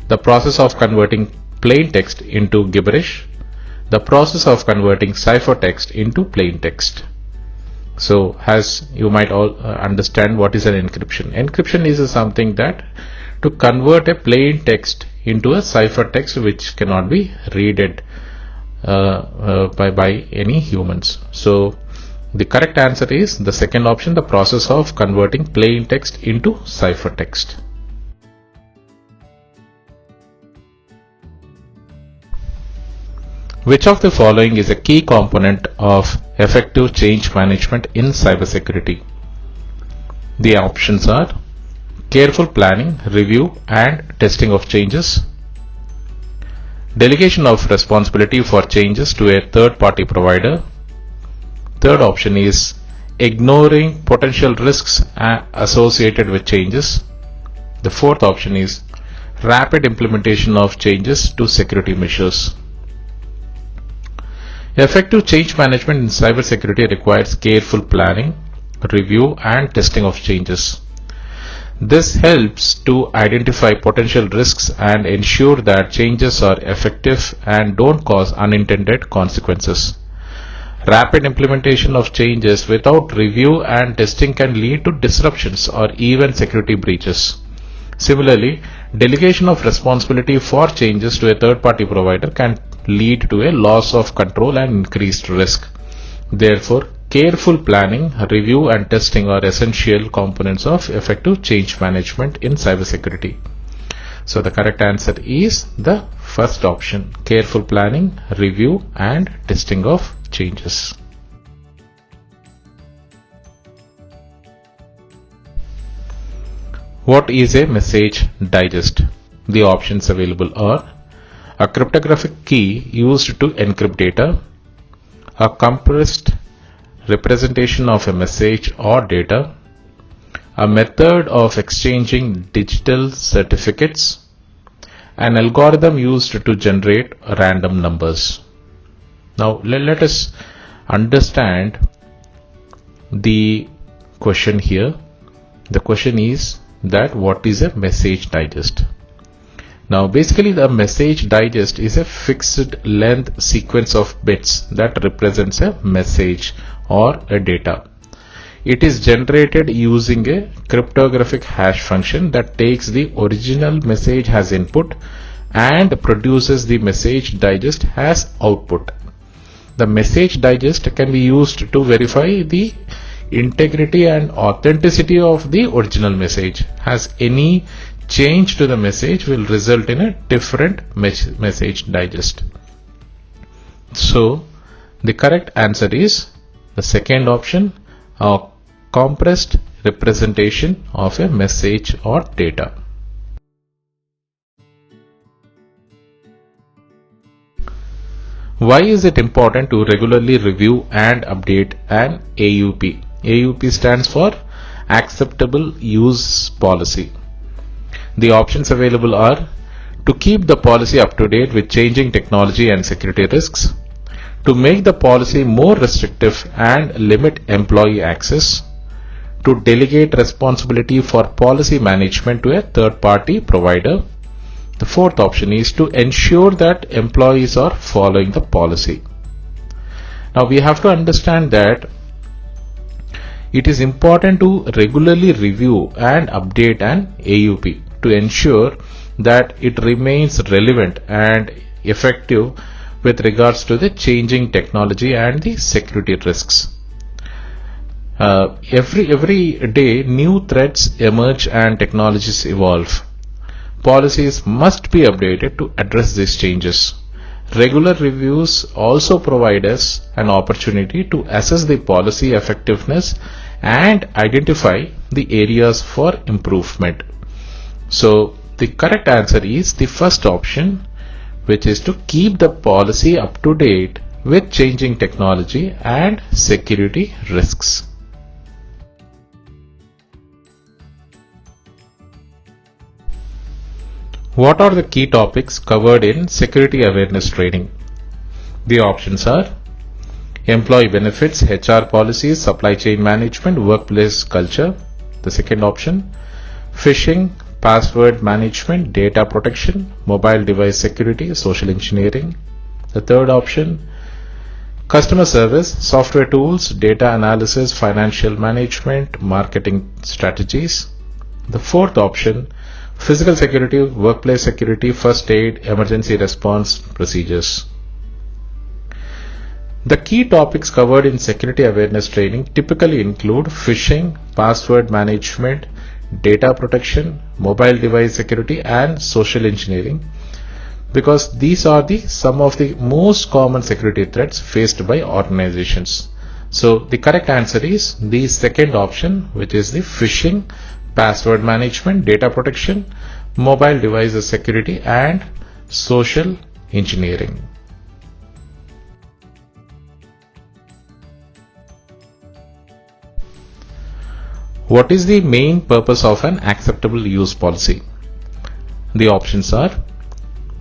S1: the process of converting plain text into gibberish, the process of converting ciphertext into plain text. So, as you might all understand, what is an encryption? Encryption is something that to convert a plain text into a ciphertext which cannot be read by any humans. So, the correct answer is the second option, the process of converting plain text into ciphertext. Which of the following is a key component of effective change management in cybersecurity? The options are careful planning, review and testing of changes, delegation of responsibility for changes to a third-party provider. Third option is ignoring potential risks associated with changes. The fourth option is rapid implementation of changes to security measures. Effective change management in cybersecurity requires careful planning, review and testing of changes. This helps to identify potential risks and ensure that changes are effective and don't cause unintended consequences. Rapid implementation of changes without review and testing can lead to disruptions or even security breaches. Similarly, delegation of responsibility for changes to a third-party provider can lead to a loss of control and increased risk. Therefore, careful planning, review and testing are essential components of effective change management in cybersecurity. So the correct answer is the first option, careful planning, review and testing of changes. What is a message digest? The options available are a cryptographic key used to encrypt data, a compressed representation of a message or data, a method of exchanging digital certificates, an algorithm used to generate random numbers. Now let us understand the question here. The question is that what is a message digest? Now basically the message digest is a fixed length sequence of bits that represents a message or a data. It is generated using a cryptographic hash function that takes the original message as input and produces the message digest as output. The message digest can be used to verify the integrity and authenticity of the original message, as any change to the message will result in a different message digest. So the correct answer is the second option, a compressed representation of a message or data. Why is it important to regularly review and update an AUP? AUP stands for Acceptable Use Policy. The options available are to keep the policy up to date with changing technology and security risks, to make the policy more restrictive and limit employee access, to delegate responsibility for policy management to a third-party provider. The fourth option is to ensure that employees are following the policy. Now we have to understand that it is important to regularly review and update an AUP to ensure that it remains relevant and effective with regards to the changing technology and the security risks. Every day new threats emerge and technologies evolve. Policies must be updated to address these changes. Regular reviews also provide us an opportunity to assess the policy effectiveness and identify the areas for improvement. So the correct answer is the first option, which is to keep the policy up to date with changing technology and security risks. What are the key topics covered in security awareness training? The options are employee benefits, HR policies, supply chain management, workplace culture. The second option, phishing, password management, data protection, mobile device security, social engineering. The third option, customer service, software tools, data analysis, financial management, marketing strategies. The fourth option, physical security, workplace security, first aid, emergency response procedures. The key topics covered in security awareness training typically include phishing, password management, data protection, mobile device security, and social engineering. because these are some of the most common security threats faced by organizations. So the correct answer is the second option, which is the phishing, password management, data protection, mobile devices security, and social engineering. What is the main purpose of an acceptable use policy? The options are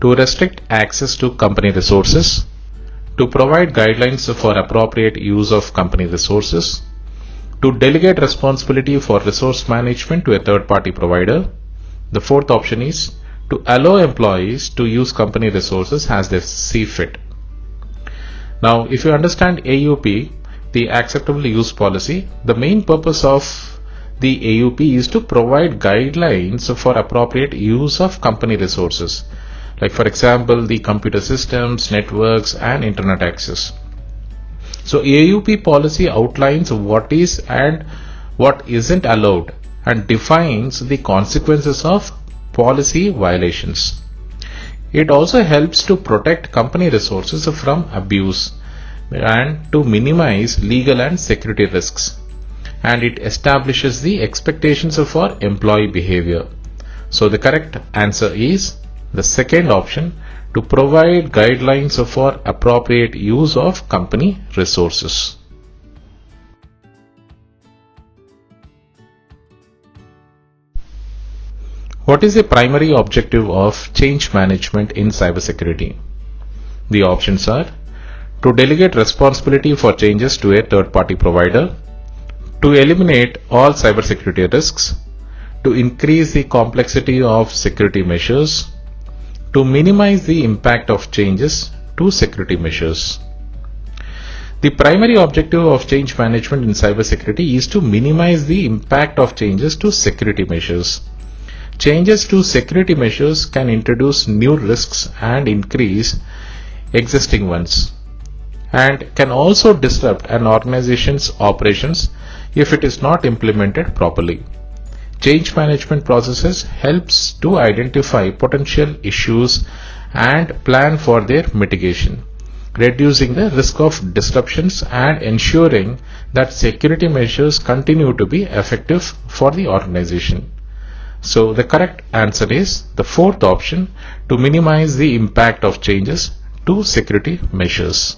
S1: to restrict access to company resources, to provide guidelines for appropriate use of company resources, to delegate responsibility for resource management to a third-party provider. The fourth option is to allow employees to use company resources as they see fit. Now, if you understand AUP, the acceptable use policy, the main purpose of the AUP is to provide guidelines for appropriate use of company resources, like for example the computer systems, networks, and internet access. So AUP policy outlines what is and what isn't allowed and defines the consequences of policy violations. It also helps to protect company resources from abuse and to minimize legal and security risks. And it establishes the expectations for employee behavior. So the correct answer is the second option, to provide guidelines for appropriate use of company resources. What is the primary objective of change management in cybersecurity? The options are to delegate responsibility for changes to a third-party provider, to eliminate all cybersecurity risks, to increase the complexity of security measures, to minimize the impact of changes to security measures. The primary objective of change management in cybersecurity is to minimize the impact of changes to security measures. Changes to security measures can introduce new risks and increase existing ones, and can also disrupt an organization's operations if it is not implemented properly. Change management processes helps to identify potential issues and plan for their mitigation, reducing the risk of disruptions and ensuring that security measures continue to be effective for the organization. So the correct answer is the fourth option, to minimize the impact of changes to security measures.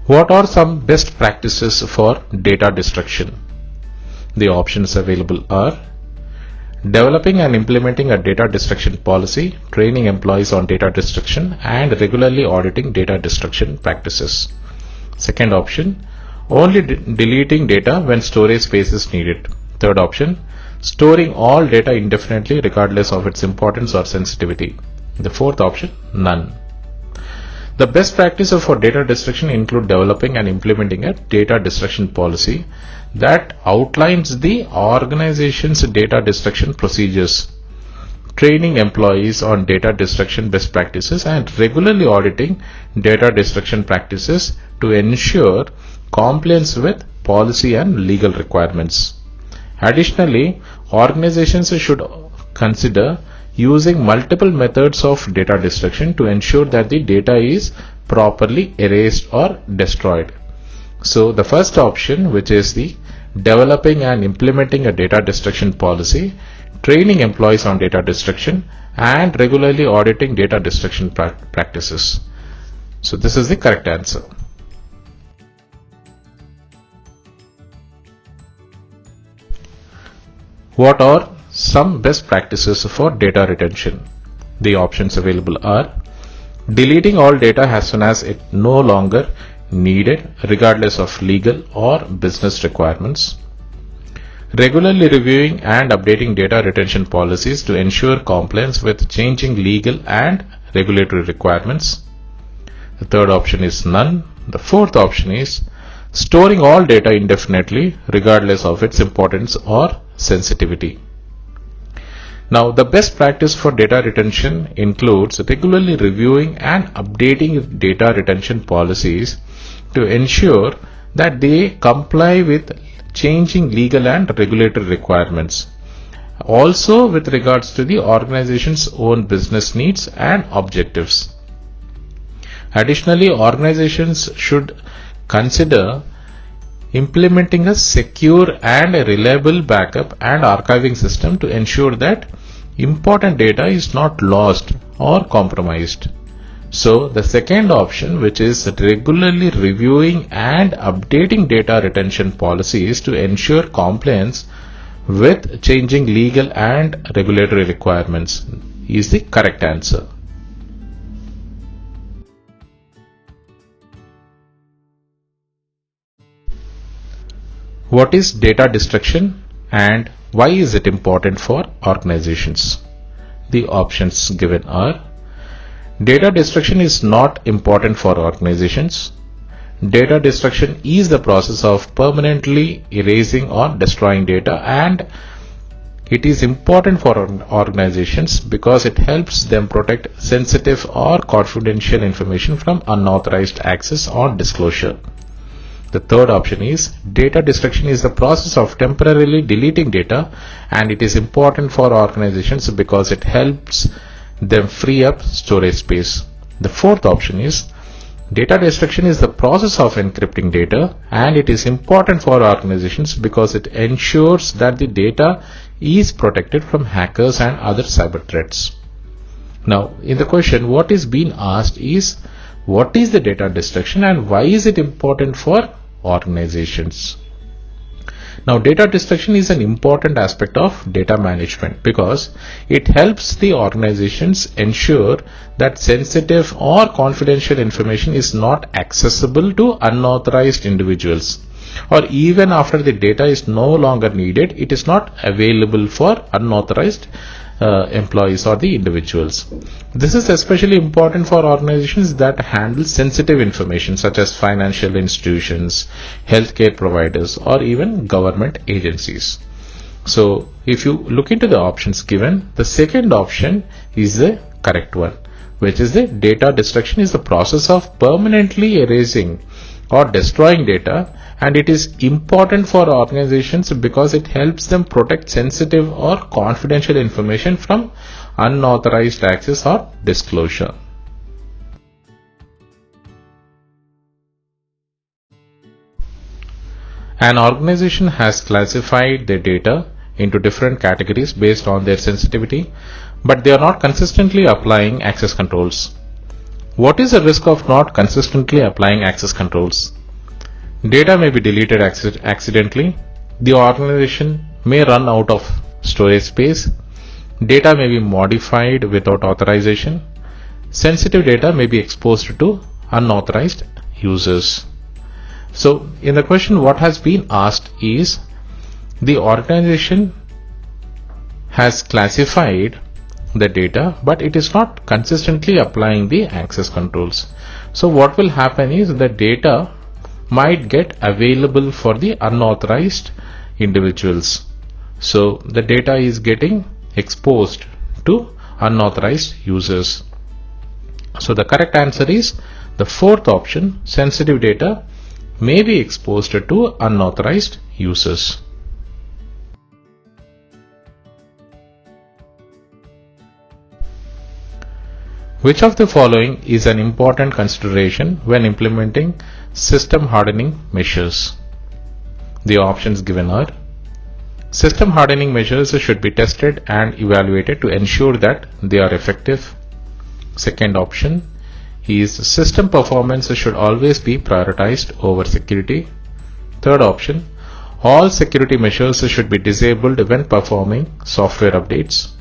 S1: What are some best practices for data destruction? The options available are developing and implementing a data destruction policy, training employees on data destruction, and regularly auditing data destruction practices. Second option, only deleting data when storage space is needed. Third option, storing all data indefinitely regardless of its importance or sensitivity. The fourth option, none. The best practices for data destruction include developing and implementing a data destruction policy that outlines the organization's data destruction procedures, training employees on data destruction best practices, and regularly auditing data destruction practices to ensure compliance with policy and legal requirements. Additionally, organizations should consider using multiple methods of data destruction to ensure that the data is properly erased or destroyed. So the first option, which is the developing and implementing a data destruction policy, training employees on data destruction, and regularly auditing data destruction practices. So this is the correct answer. What are some best practices for data retention? The options available are deleting all data as soon as it no longer needed, regardless of legal or business requirements, regularly reviewing and updating data retention policies to ensure compliance with changing legal and regulatory requirements. The third option is none. The fourth option is storing all data indefinitely, regardless of its importance or sensitivity. Now, the best practice for data retention includes regularly reviewing and updating data retention policies to ensure that they comply with changing legal and regulatory requirements, also with regards to the organization's own business needs and objectives. Additionally, organizations should consider implementing a secure and reliable backup and archiving system to ensure that important data is not lost or compromised. So the second option, which is regularly reviewing and updating data retention policies to ensure compliance with changing legal and regulatory requirements, is the correct answer. What is data destruction and why is it important for organizations? The options given are: data destruction is not important for organizations. Data destruction is the process of permanently erasing or destroying data, and it is important for organizations because it helps them protect sensitive or confidential information from unauthorized access or disclosure. The third option is data destruction is the process of temporarily deleting data, and it is important for organizations because it helps them free up storage space. The fourth option is data destruction is the process of encrypting data, and it is important for organizations because it ensures that the data is protected from hackers and other cyber threats. Now, in the question, what is being asked is, what is the data destruction and why is it important for organizations? Now, data destruction is an important aspect of data management because it helps the organizations ensure that sensitive or confidential information is not accessible to unauthorized individuals, or even after the data is no longer needed, it is not available for unauthorized employees or the individuals. This is especially important for organizations that handle sensitive information such as financial institutions, healthcare providers, or even government agencies. So if you look into the options given, the second option is the correct one, which is the data destruction is the process of permanently erasing or destroying data, and it is important for organizations because it helps them protect sensitive or confidential information from unauthorized access or disclosure. An organization has classified their data into different categories based on their sensitivity, but they are not consistently applying access controls. What is the risk of not consistently applying access controls? Data may be deleted accidentally. The organization may run out of storage space. Data may be modified without authorization. Sensitive data may be exposed to unauthorized users. So, in the question, what has been asked is, the organization has classified the data, but it is not consistently applying the access controls. So, what will happen is the data might get available for the unauthorized individuals. So the data is getting exposed to unauthorized users. So the correct answer is the fourth option, sensitive data may be exposed to unauthorized users. Which of the following is an important consideration when implementing system hardening measures? The options given are: system hardening measures should be tested and evaluated to ensure that they are effective. Second option is system performance should always be prioritized over security. Third option, all security measures should be disabled when performing software updates.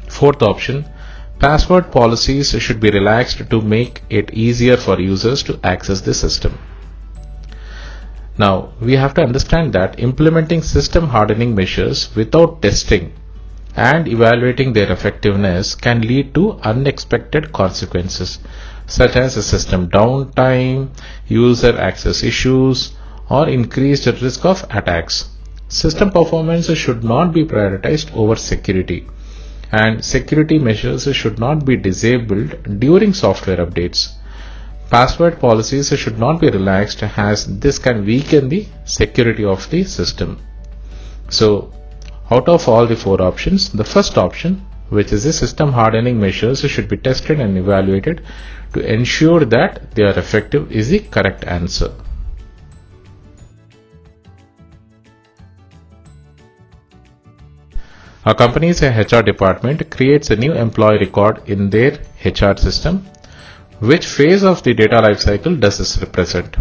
S1: Fourth option, password policies should be relaxed to make it easier for users to access the system. Now, we have to understand that implementing system hardening measures without testing and evaluating their effectiveness can lead to unexpected consequences, such as system downtime, user access issues, or increased risk of attacks. System performance should not be prioritized over security, and security measures should not be disabled during software updates. Password policies should not be relaxed, as this can weaken the security of the system. So, Out of all the four options, the first option, which is the system hardening measures, should be tested and evaluated to ensure that they are effective, is the correct answer. A company's HR department creates a new employee record in their HR system. Which phase of the data lifecycle does this represent?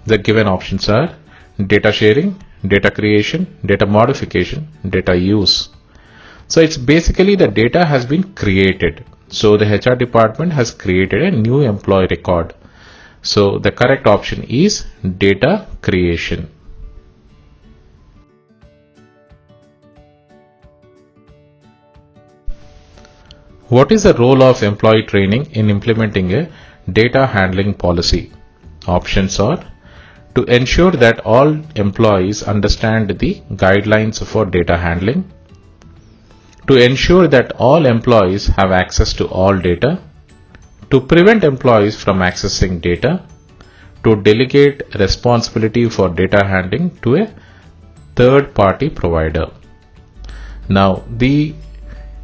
S1: The given options are data sharing, data creation, data modification, data use. So it's basically the data has been created. So the HR department has created a new employee record. So the correct option is data creation. What is the role of employee training in implementing a data handling policy? Options are to ensure that all employees understand the guidelines for data handling, to ensure that all employees have access to all data, to prevent employees from accessing data, to delegate responsibility for data handling to a third-party provider. Now, the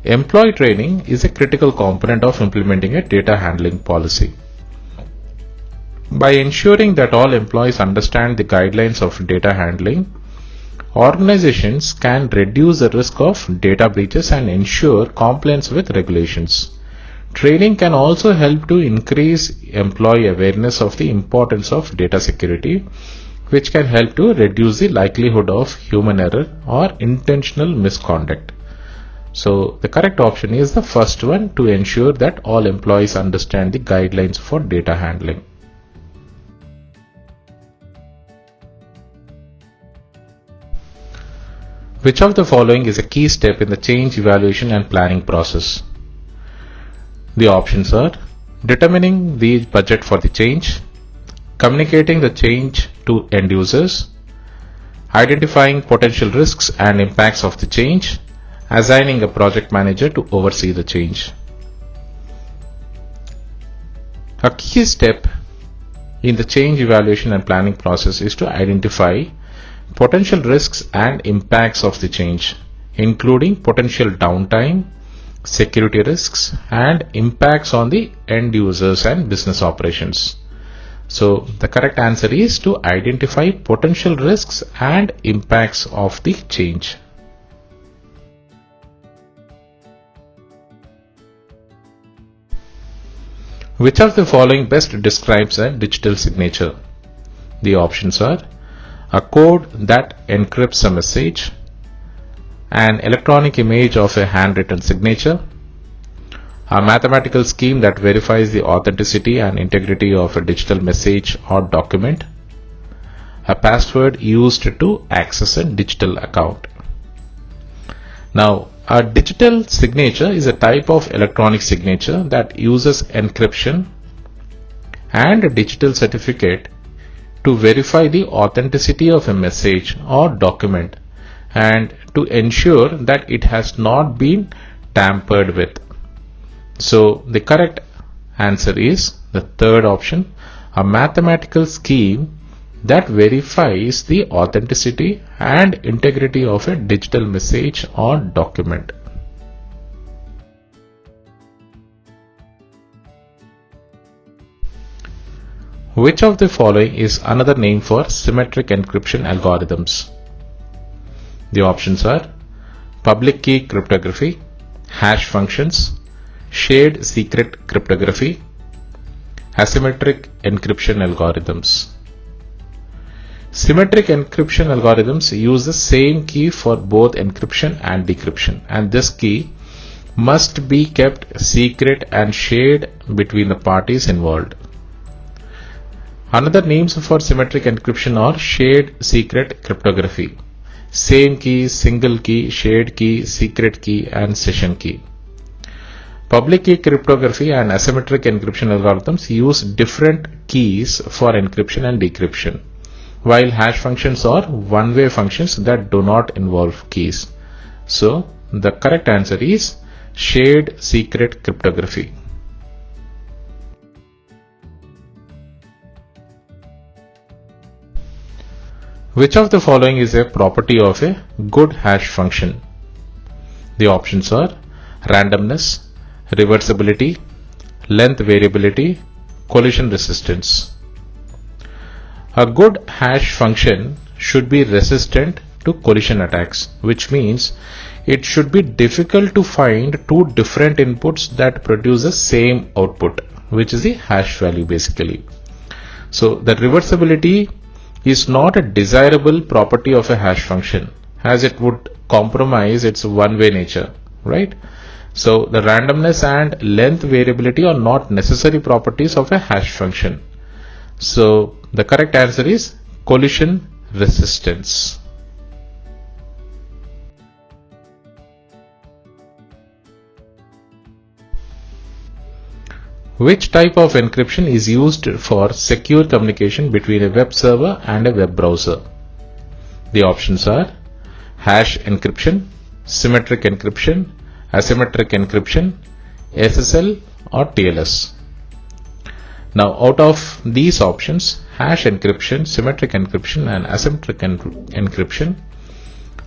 S1: employee training is a critical component of implementing a data handling policy. By ensuring that all employees understand the guidelines of data handling, organizations can reduce the risk of data breaches and ensure compliance with regulations. Training can also help to increase employee awareness of the importance of data security, which can help to reduce the likelihood of human error or intentional misconduct. So the correct option is the first one, to ensure that all employees understand the guidelines for data handling. Which of the following is a key step in the change evaluation and planning process? The options are determining the budget for the change, communicating the change to end users, identifying potential risks and impacts of the change, assigning a project manager to oversee the change. A key step in the change evaluation and planning process is to identify potential risks and impacts of the change, including potential downtime, security risks, and impacts on the end users and business operations. So the correct answer is to identify potential risks and impacts of the change. Which of the following best describes a digital signature? The options are a code that encrypts a message, an electronic image of a handwritten signature, a mathematical scheme that verifies the authenticity and integrity of a digital message or document, a password used to access a digital account. Now, a digital signature is a type of electronic signature that uses encryption and a digital certificate to verify the authenticity of a message or document and to ensure that it has not been tampered with. So the correct answer is the third option, a mathematical scheme that verifies the authenticity and integrity of a digital message or document. Which of the following is another name for symmetric encryption algorithms? The options are public key cryptography, hash functions, shared secret cryptography, asymmetric encryption algorithms. Symmetric encryption algorithms use the same key for both encryption and decryption, and this key must be kept secret and shared between the parties involved. Another names for symmetric encryption are shared secret cryptography, same key, single key, shared key, secret key, and session key. Public key cryptography and asymmetric encryption algorithms use different keys for encryption and decryption, while hash functions are one-way functions that do not involve keys. So the correct answer is shared secret cryptography. Which of the following is a property of a good hash function? The options are randomness, reversibility, length variability, collision resistance. A good hash function should be resistant to collision attacks, which means it should be difficult to find two different inputs that produce the same output, which is the hash value basically. So the reversibility is not a desirable property of a hash function, as it would compromise its one-way nature, right? So the randomness and length variability are not necessary properties of a hash function. So the correct answer is collision resistance. Which type of encryption is used for secure communication between a web server and a web browser? The options are hash encryption, symmetric encryption, asymmetric encryption, SSL or TLS. Now out of these options, hash encryption, symmetric encryption and asymmetric encryption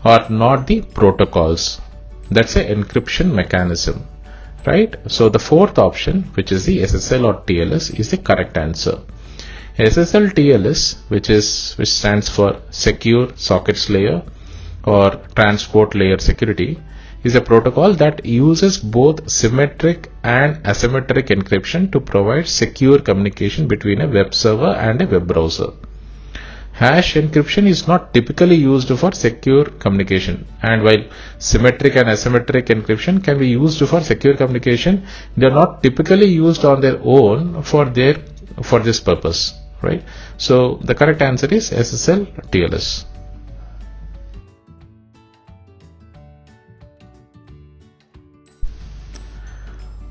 S1: are not the protocols. That's an encryption mechanism. Right? So the fourth option, which is the SSL or TLS, is the correct answer. SSL TLS, which stands for Secure Sockets Layer or Transport Layer Security, is a protocol that uses both symmetric and asymmetric encryption to provide secure communication between a web server and a web browser. Hash encryption is not typically used for secure communication, and while symmetric and asymmetric encryption can be used for secure communication, they are not typically used on their own for this purpose, right? So the correct answer is SSL TLS.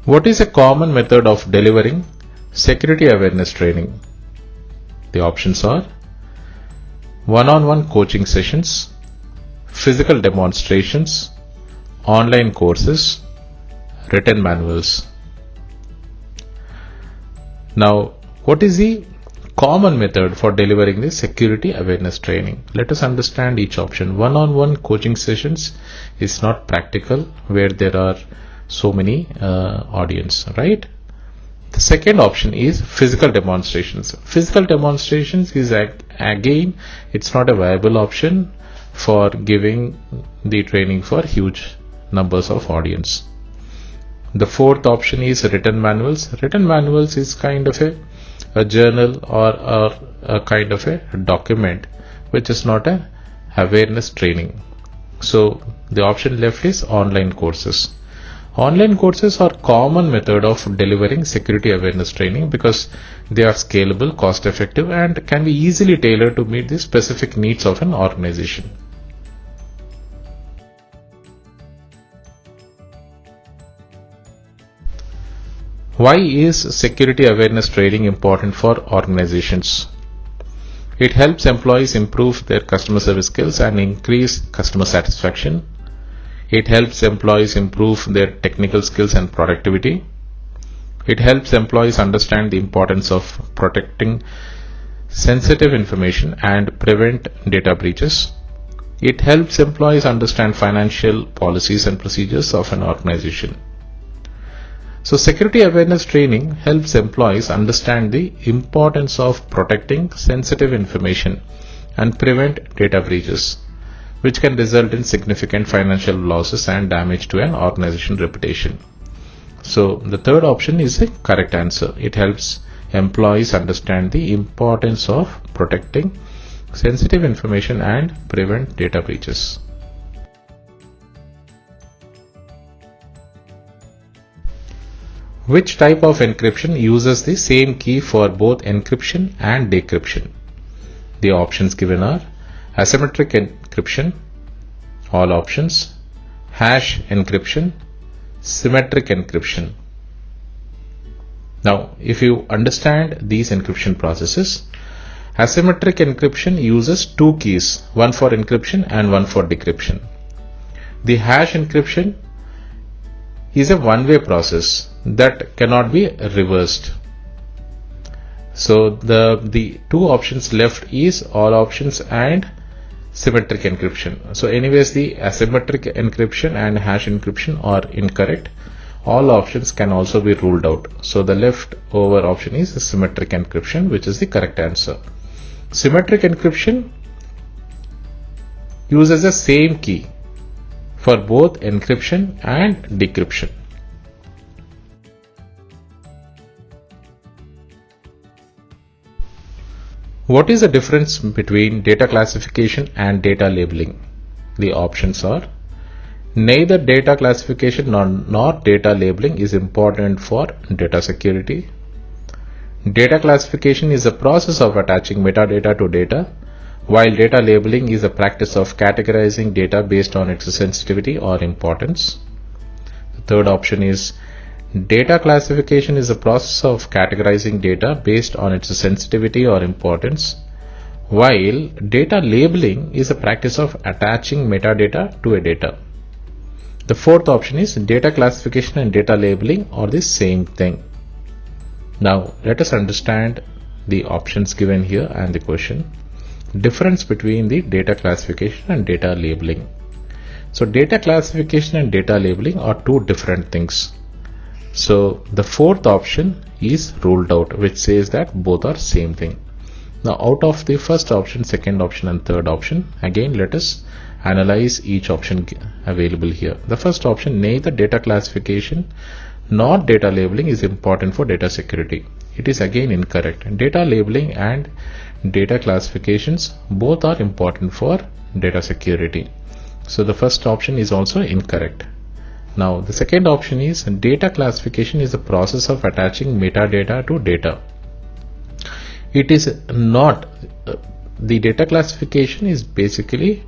S1: What is a common method of delivering security awareness training? The options are one-on-one coaching sessions, physical demonstrations, online courses, written manuals. Now, what is the common method for delivering the security awareness training? Let us understand each option. One-on-one coaching sessions is not practical where there are so many audience, right? The second option is physical demonstrations. Physical demonstrations is again, it's not a viable option for giving the training for huge numbers of audience. The fourth option is written manuals. Written manuals is kind of a journal or a kind of a document which is not a awareness training. So the option left is online courses. Online courses are common method of delivering security awareness training because they are scalable, cost effective and can be easily tailored to meet the specific needs of an organization. Why is security awareness training important for organizations? It helps employees improve their customer service skills and increase customer satisfaction. It helps employees improve their technical skills and productivity. It helps employees understand the importance of protecting sensitive information and prevent data breaches. It helps employees understand financial policies and procedures of an organization. So security awareness training helps employees understand the importance of protecting sensitive information and prevent data breaches, which can result in significant financial losses and damage to an organization's reputation. So the third option is the correct answer. It helps employees understand the importance of protecting sensitive information and prevent data breaches. Which type of encryption uses the same key for both encryption and decryption? The options given are asymmetric encryption, all options, hash encryption, symmetric encryption. Now, if you understand these encryption processes, asymmetric encryption uses two keys, one for encryption and one for decryption. The hash encryption is a one-way process that cannot be reversed. So the two options left is all options and symmetric encryption. So anyways, the asymmetric encryption and hash encryption are incorrect. All options can also be ruled out. So the left over option is symmetric encryption, which is the correct answer. Symmetric encryption uses the same key for both encryption and decryption. What is the difference between data classification and data labeling? The options are: neither data classification nor data labeling is important for data security. Data classification is a process of attaching metadata to data, while data labeling is a practice of categorizing data based on its sensitivity or importance. The third option is: data classification is a process of categorizing data based on its sensitivity or importance, while data labeling is a practice of attaching metadata to a data. The fourth option is: data classification and data labeling are the same thing. Now let us understand the options given here and the question. Difference between the data classification and data labeling. So data classification and data labeling are two different things. So the fourth option is ruled out, which says that both are same thing. Now out of the first option, second option and third option, again let us analyze each option available here. The first option, neither data classification nor data labeling is important for data security. It is again incorrect. Data labeling and data classifications both are important for data security. So the first option is also incorrect. Now the second option is: data classification is a process of attaching metadata to data. It is not. The data classification is basically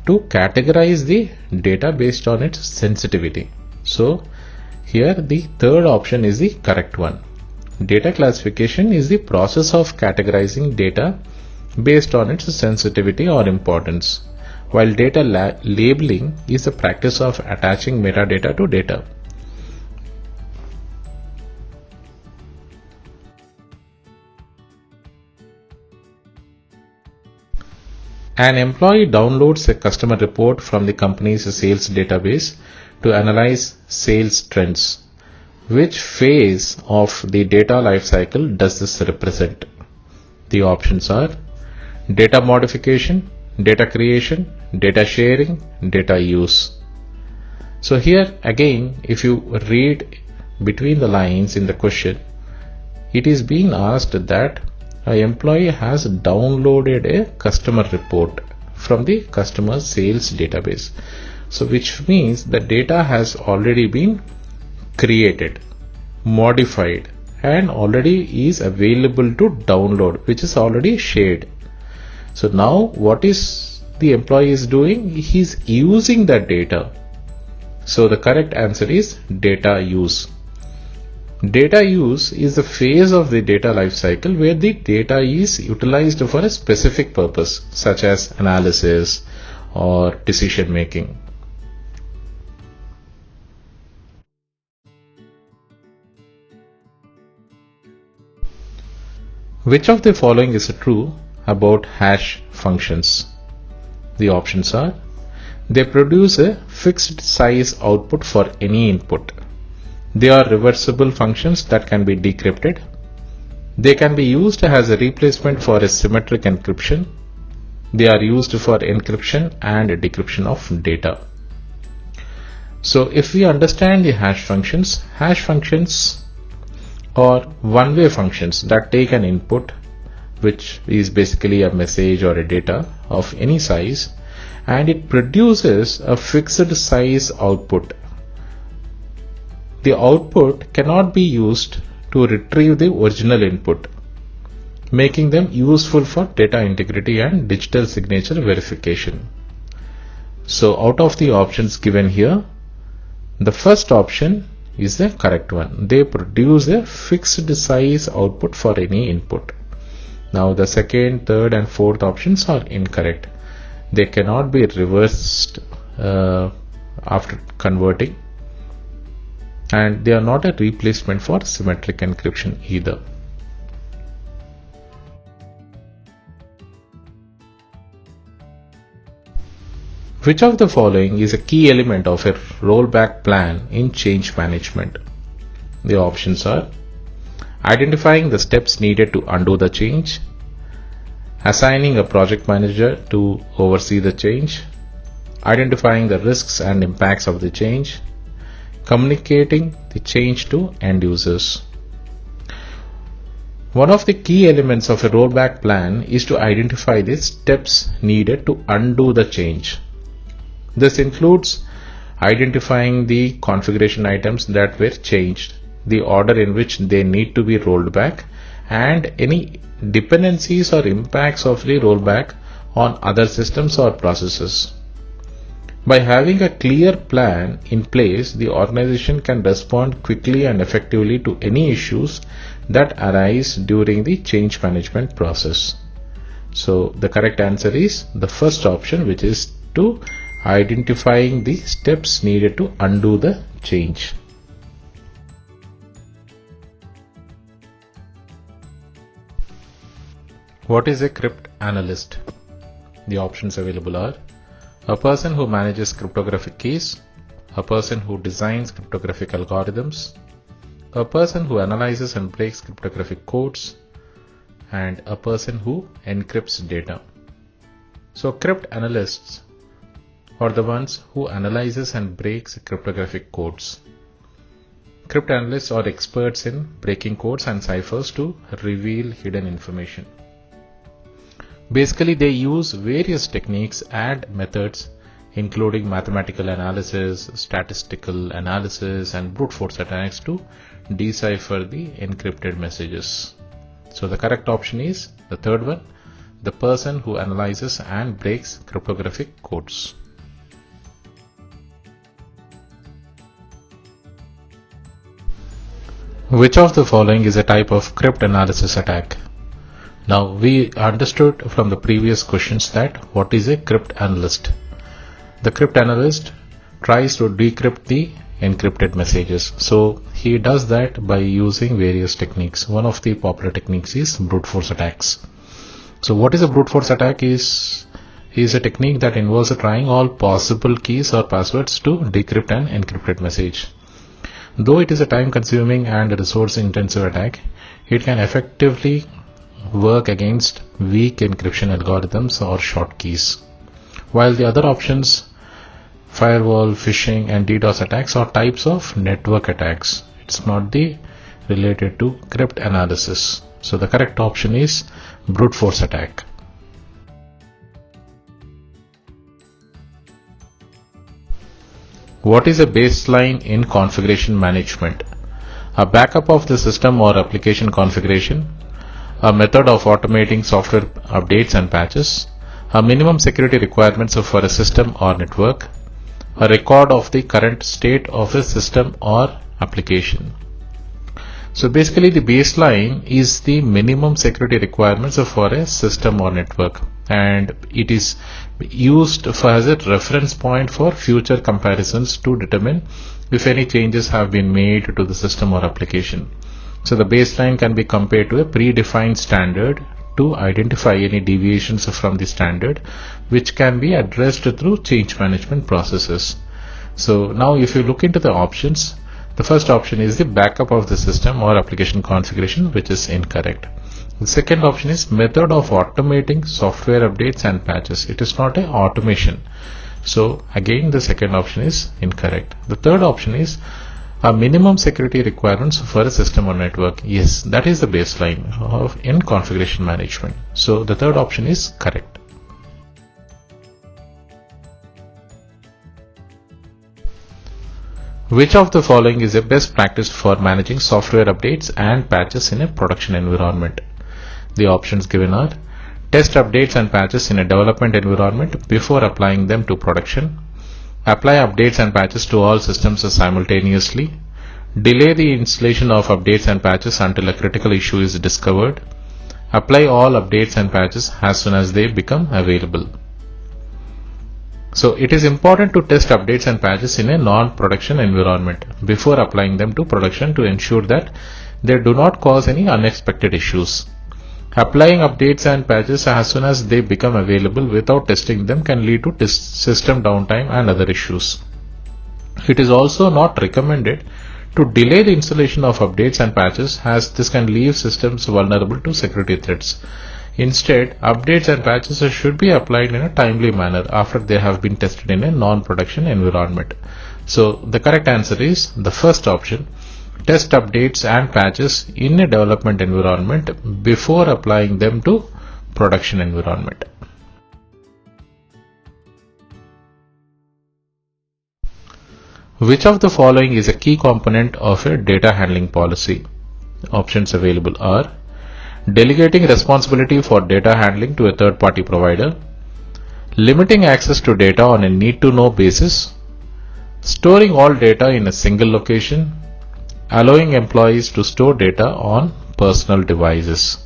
S1: to categorize the data based on its sensitivity. So here the third option is the correct one. Data classification is the process of categorizing data based on its sensitivity or importance, while data labeling is the practice of attaching metadata to data. An employee downloads a customer report from the company's sales database to analyze sales trends. Which phase of the data lifecycle does this represent? The options are: data modification, data creation, data sharing, data use. So here again, if you read between the lines in the question, it is being asked that an employee has downloaded a customer report from the customer sales database. So which means the data has already been created, modified, and already is available to download, which is already shared. So now what is the employee is doing? He's using that data. So the correct answer is data use. Data use is the phase of the data lifecycle where the data is utilized for a specific purpose, such as analysis or decision making. Which of the following is true about hash functions? The options are: they produce a fixed size output for any input. They are reversible functions that can be decrypted. They can be used as a replacement for a symmetric encryption. They are used for encryption and decryption of data. So if we understand the hash functions are one-way functions that take an input, which is basically a message or a data of any size, and it produces a fixed size output. The output cannot be used to retrieve the original input, making them useful for data integrity and digital signature verification. So out of the options given here, the first option is the correct one. They produce a fixed size output for any input. Now the second, third and fourth options are incorrect. They cannot be reversed after converting, and they are not a replacement for symmetric encryption either. Which of the following is a key element of a rollback plan in change management? The options are identifying the steps needed to undo the change, assigning a project manager to oversee the change, identifying the risks and impacts of the change, communicating the change to end users. One of the key elements of a rollback plan is to identify the steps needed to undo the change. This includes identifying the configuration items that were changed, the order in which they need to be rolled back, and any dependencies or impacts of the rollback on other systems or processes. By having a clear plan in place, the organization can respond quickly and effectively to any issues that arise during the change management process. So the correct answer is the first option, which is to identifying the steps needed to undo the change. What is a crypt analyst? The options available are a person who manages cryptographic keys, a person who designs cryptographic algorithms, a person who analyzes and breaks cryptographic codes, and a person who encrypts data. So crypt analysts are the ones who analyzes and breaks cryptographic codes. Crypt analysts are experts in breaking codes and ciphers to reveal hidden information. Basically, they use various techniques and methods, including mathematical analysis, statistical analysis, and brute force attacks to decipher the encrypted messages. So the correct option is the third one, the person who analyzes and breaks cryptographic codes. Which of the following is a type of crypt analysis attack? Now we understood from the previous questions that what is a crypt analyst. The crypt analyst tries to decrypt the encrypted messages. So he does that by using various techniques. One of the popular techniques is brute force attacks. So what is a brute force attack is a technique that involves trying all possible keys or passwords to decrypt an encrypted message. Though it is a time consuming and resource intensive attack, it can effectively work against weak encryption algorithms or short keys. While the other options, firewall, phishing, and DDoS attacks, are types of network attacks. It's not related to crypt analysis. So the correct option is brute force attack. What is a baseline in configuration management? A backup of the system or application configuration, a method of automating software updates and patches, a minimum security requirements for a system or network, a record of the current state of a system or application. So basically the baseline is the minimum security requirements for a system or network, and it is used as a reference point for future comparisons to determine if any changes have been made to the system or application. So the baseline can be compared to a predefined standard to identify any deviations from the standard, which can be addressed through change management processes. So now if you look into the options, the first option is the backup of the system or application configuration, which is incorrect. The second option is method of automating software updates and patches. It is not an automation. So again, the second option is incorrect. The third option is a minimum security requirements for a system or network. Yes, that is the baseline in configuration management. So the third option is correct. Which of the following is a best practice for managing software updates and patches in a production environment? The options given are: test updates and patches in a development environment before applying them to production, apply updates and patches to all systems simultaneously, delay the installation of updates and patches until a critical issue is discovered, apply all updates and patches as soon as they become available. So it is important to test updates and patches in a non-production environment before applying them to production to ensure that they do not cause any unexpected issues. Applying updates and patches as soon as they become available without testing them can lead to system downtime and other issues. It is also not recommended to delay the installation of updates and patches, as this can leave systems vulnerable to security threats. Instead, updates and patches should be applied in a timely manner after they have been tested in a non-production environment. So the correct answer is the first option. Test updates and patches in a development environment before applying them to production environment. Which of the following is a key component of a data handling policy? Options available are: delegating responsibility for data handling to a third-party provider, limiting access to data on a need-to-know basis, storing all data in a single location, allowing employees to store data on personal devices.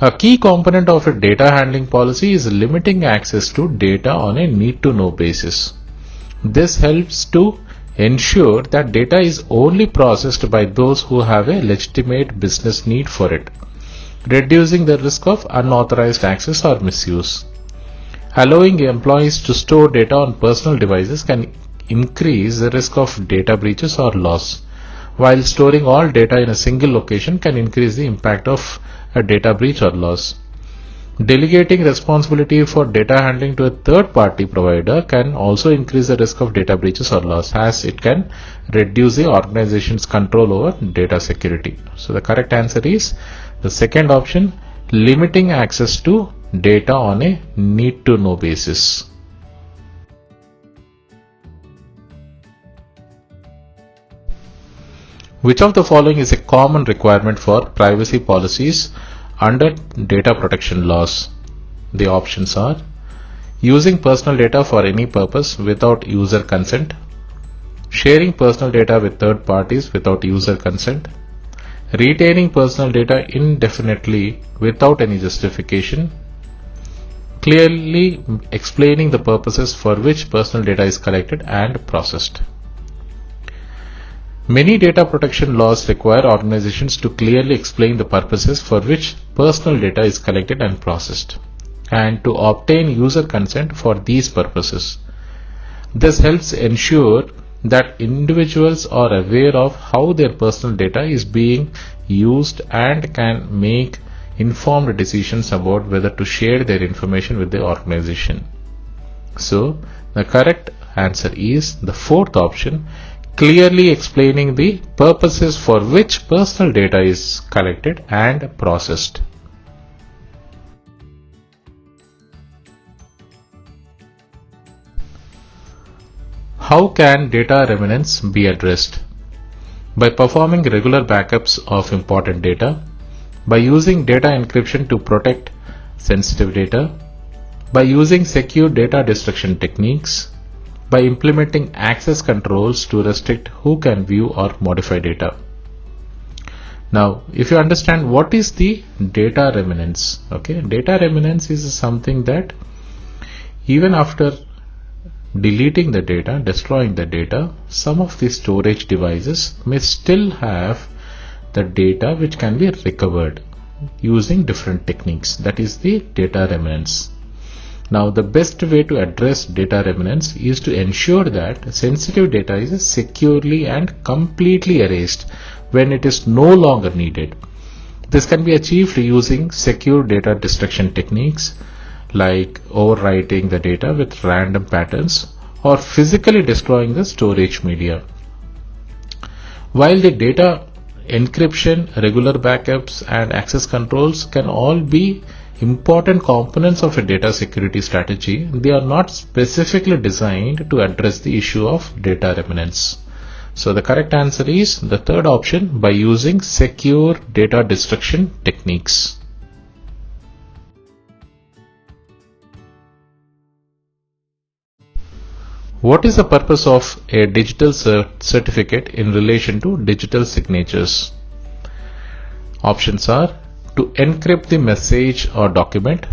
S1: A key component of a data handling policy is limiting access to data on a need-to-know basis. This helps to ensure that data is only processed by those who have a legitimate business need for it, reducing the risk of unauthorized access or misuse. Allowing employees to store data on personal devices can increase the risk of data breaches or loss, while storing all data in a single location can increase the impact of a data breach or loss. Delegating responsibility for data handling to a third-party provider can also increase the risk of data breaches or loss, as it can reduce the organization's control over data security. So the correct answer is the second option, limiting access to data on a need-to-know basis. Which of the following is a common requirement for privacy policies under data protection laws? The options are: using personal data for any purpose without user consent, sharing personal data with third parties without user consent, retaining personal data indefinitely without any justification, clearly explaining the purposes for which personal data is collected and processed. Many data protection laws require organizations to clearly explain the purposes for which personal data is collected and processed, and to obtain user consent for these purposes. This helps ensure that individuals are aware of how their personal data is being used and can make informed decisions about whether to share their information with the organization. So, the correct answer is the fourth option, clearly explaining the purposes for which personal data is collected and processed. How can data remnants be addressed? By performing regular backups of important data, by using data encryption to protect sensitive data, by using secure data destruction techniques, by implementing access controls to restrict who can view or modify data. Now, if you understand what is the data remnants, data remnants is something that even after deleting the data, destroying the data, some of the storage devices may still have the data which can be recovered using different techniques. That is the data remnants. Now, the best way to address data remnants is to ensure that sensitive data is securely and completely erased when it is no longer needed. This can be achieved using secure data destruction techniques like overwriting the data with random patterns or physically destroying the storage media. While the data encryption, regular backups, and access controls can all be important components of a data security strategy, they are not specifically designed to address the issue of data remnants. So the correct answer is the third option, by using secure data destruction techniques. What is the purpose of a digital certificate in relation to digital signatures? Options are: to encrypt the message or document,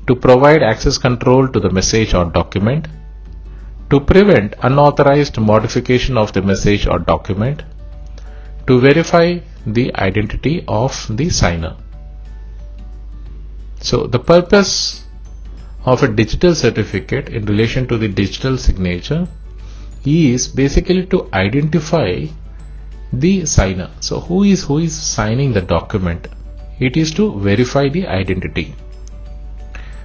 S1: to provide access control to the message or document, to prevent unauthorized modification of the message or document, to verify the identity of the signer. So the purpose of a digital certificate in relation to the digital signature is basically to identify the signer. So who is signing the document? It is to verify the identity.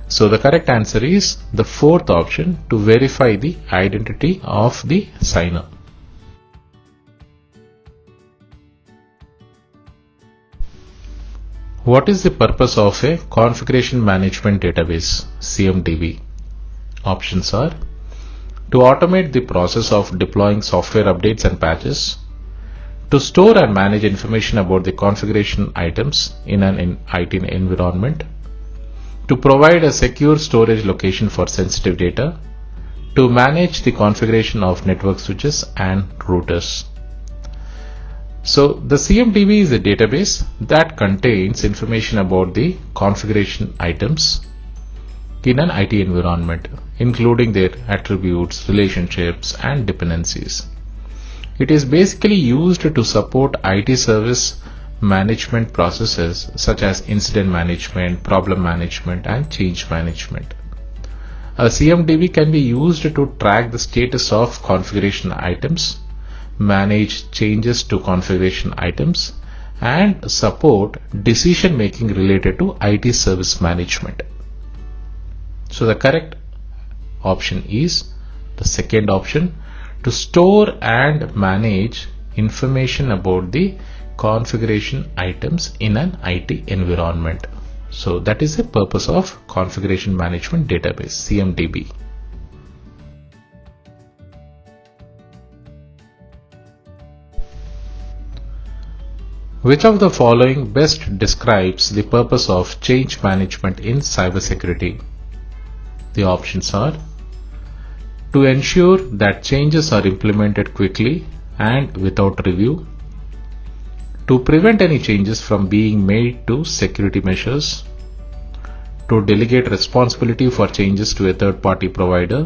S1: So the correct answer is the fourth option, to verify the identity of the signer. What is the purpose of a configuration management database, CMDB? Options are: to automate the process of deploying software updates and patches, to store and manage information about the configuration items in an IT environment, to provide a secure storage location for sensitive data, to manage the configuration of network switches and routers. So the CMDB is a database that contains information about the configuration items in an IT environment, including their attributes, relationships, and dependencies. It is basically used to support IT service management processes such as incident management, problem management, and change management. A CMDB can be used to track the status of configuration items, manage changes to configuration items, and support decision making related to IT service management. So the correct option is the second option, to store and manage information about the configuration items in an IT environment. So that is the purpose of configuration management database, CMDB. Which of the following best describes the purpose of change management in cybersecurity? The options are: to ensure that changes are implemented quickly and without review, to prevent any changes from being made to security measures, to delegate responsibility for changes to a third-party provider,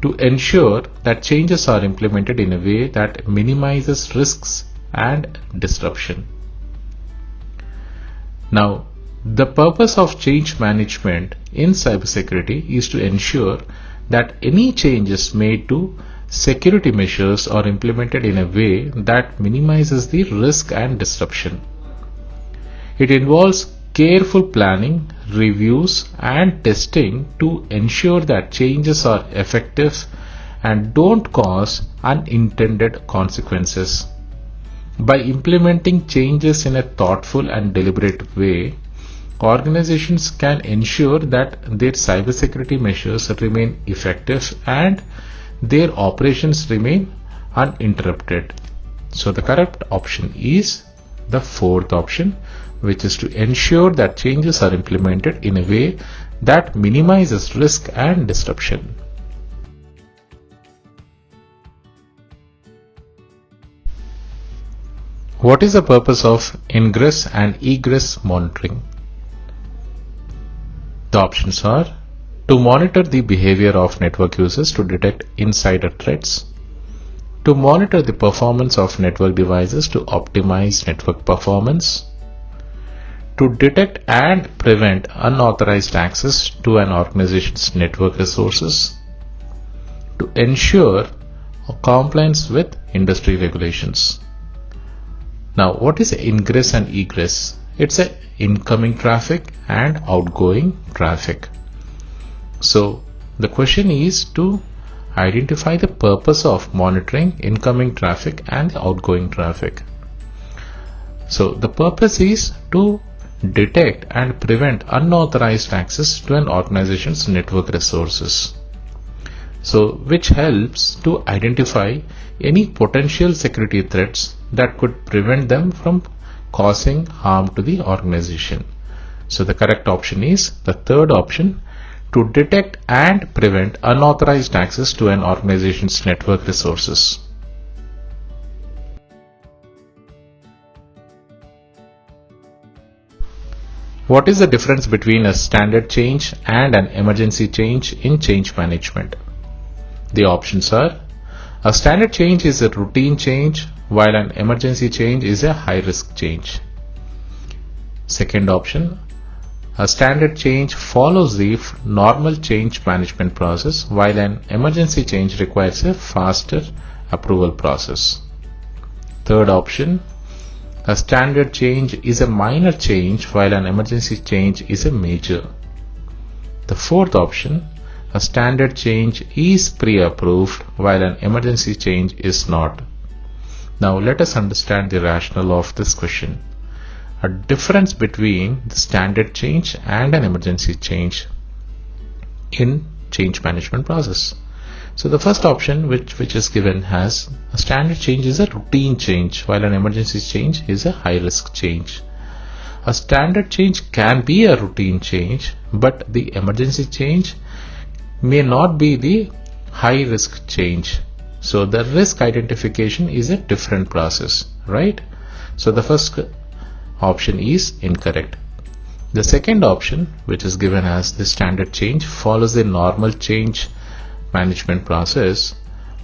S1: to ensure that changes are implemented in a way that minimizes risks and disruption. Now, the purpose of change management in cybersecurity is to ensure that any changes made to security measures are implemented in a way that minimizes the risk and disruption. It involves careful planning, reviews, and testing to ensure that changes are effective and don't cause unintended consequences. By implementing changes in a thoughtful and deliberate way, organizations can ensure that their cybersecurity measures remain effective and their operations remain uninterrupted. So the correct option is the fourth option, which is to ensure that changes are implemented in a way that minimizes risk and disruption. What is the purpose of ingress and egress monitoring? The options are: to monitor the behavior of network users to detect insider threats, to monitor the performance of network devices to optimize network performance, to detect and prevent unauthorized access to an organization's network resources, to ensure compliance with industry regulations. Now, what is ingress and egress? It's a incoming traffic and outgoing traffic. So the question is to identify the purpose of monitoring incoming traffic and outgoing traffic. So the purpose is to detect and prevent unauthorized access to an organization's network resources. So which helps to identify any potential security threats that could prevent them from causing harm to the organization. So the correct option is the third option, to detect and prevent unauthorized access to an organization's network resources. What is the difference between a standard change and an emergency change in change management? The options are: a standard change is a routine change, while an emergency change is a high-risk change. Second option, A standard change follows the normal change management process, while an emergency change requires a faster approval process. Third option, a standard change is a minor change while an emergency change is a major. The fourth option, a standard change is pre-approved while an emergency change is not. Now let us understand the rationale of this question. A difference between the standard change and an emergency change in change management process. So the first option which is given has a standard change is a routine change while an emergency change is a high risk change. A standard change can be a routine change, but the emergency change may not be the high risk change. So the risk identification is a different process, right? So the first option is incorrect. The second option, which is given as the standard change, follows the normal change management process,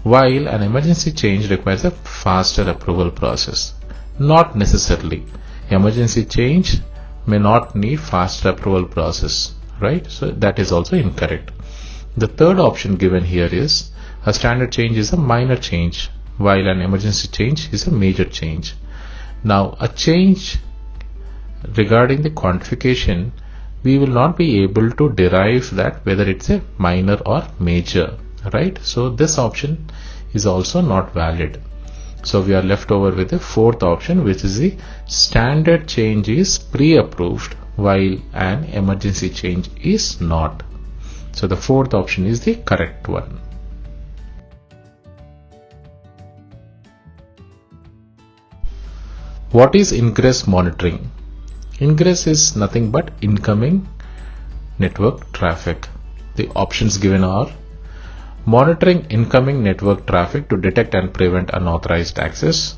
S1: while an emergency change requires a faster approval process. Not necessarily. Emergency change may not need faster approval process, right? So that is also incorrect. The third option given here is a standard change is a minor change, while an emergency change is a major change. Now a change regarding the quantification, we will not be able to derive that whether it's a minor or major, right? So this option is also not valid. So we are left over with the fourth option, which is the standard change is pre-approved while an emergency change is not. So the fourth option is the correct one. What is ingress monitoring? Ingress is nothing but incoming network traffic. The options given are monitoring incoming network traffic to detect and prevent unauthorized access,